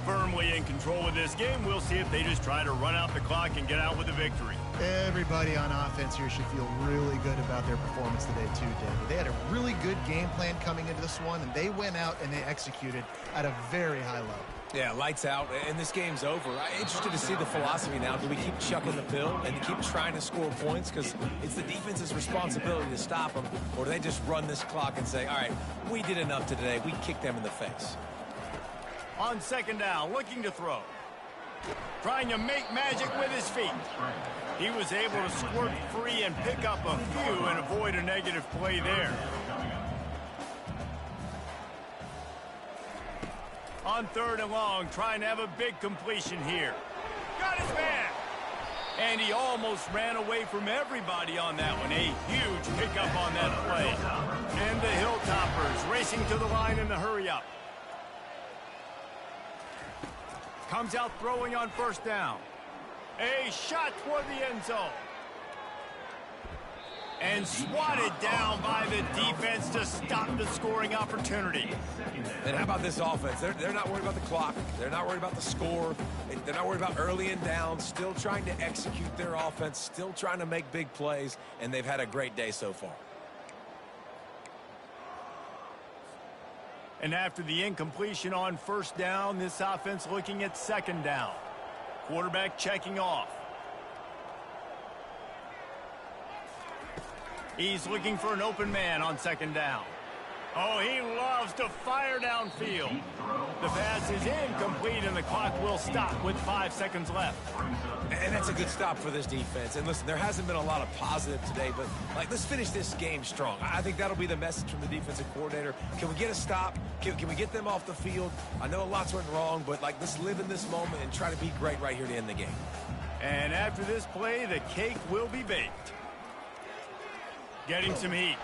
Firmly in control of this game. We'll see if they just try to run out the clock and get out with a victory. Everybody on offense here should feel really good about their performance today too, David. They had a really good game plan coming into this one, and they went out and they executed at a very high level. Yeah, lights out, and this game's over. I'm interested to see the philosophy now. Do we keep chucking the pill and keep trying to score points because it's the defense's responsibility to stop them, or do they just run this clock and say, all right, we did enough today. We kicked them in the face. On second down, looking to throw. Trying to make magic with his feet. He was able to squirt free and pick up a few and avoid a negative play there. On third and long, trying to have a big completion here. Got his man. And he almost ran away from everybody on that one. A huge pickup on that play. And the Hilltoppers racing to the line in the hurry up. Comes out throwing on first down. A shot toward the end zone. And swatted down by the defense to stop the scoring opportunity. And how about this offense? They're not worried about the clock. They're not worried about the score. They're not worried about early and down. Still trying to execute their offense. Still trying to make big plays. And they've had a great day so far. And after the incompletion on first down, this offense looking at second down. Quarterback checking off. He's looking for an open man on second down. Oh, he loves to fire downfield. The pass is incomplete, and the clock will stop with 5 seconds left. And that's a good stop for this defense. And listen, there hasn't been a lot of positive today, but let's finish this game strong. I think that'll be the message from the defensive coordinator. Can we get a stop? Can we get them off the field? I know lots went wrong, but let's live in this moment and try to be great right here to end the game. And after this play, the cake will be baked. Getting some heat.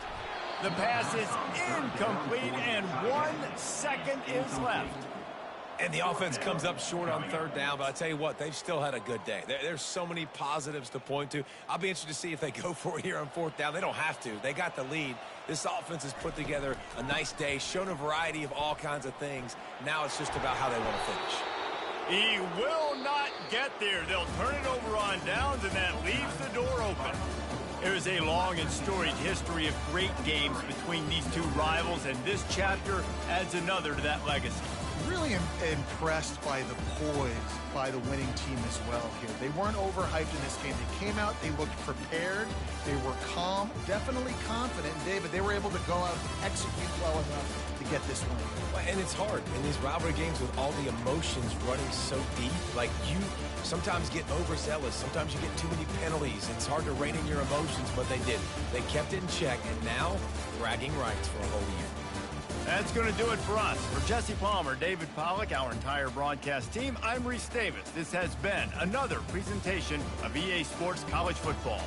The pass is incomplete, and 1 second is left. And the offense comes up short on third down, but I tell you what, they've still had a good day. There's so many positives to point to. I'll be interested to see if they go for it here on fourth down. They don't have to. They got the lead. This offense has put together a nice day, shown a variety of all kinds of things. Now it's just about how they want to finish. He will not get there. They'll turn it over on downs, and that leaves the door open. There is a long and storied history of great games between these two rivals, and this chapter adds another to that legacy. Really impressed by the poise by the winning team as well here. They weren't overhyped in this game. They came out, they looked prepared, they were calm, definitely confident. And David, they were able to go out and execute well enough to get this one. And it's hard in these rivalry games with all the emotions running so deep. You sometimes get overzealous. Sometimes you get too many penalties. It's hard to rein in your emotions, but they did. They kept it in check, and now bragging rights for a whole year. That's going to do it for us. For Jesse Palmer, David Pollack, our entire broadcast team, I'm Reese Davis. This has been another presentation of EA Sports College Football.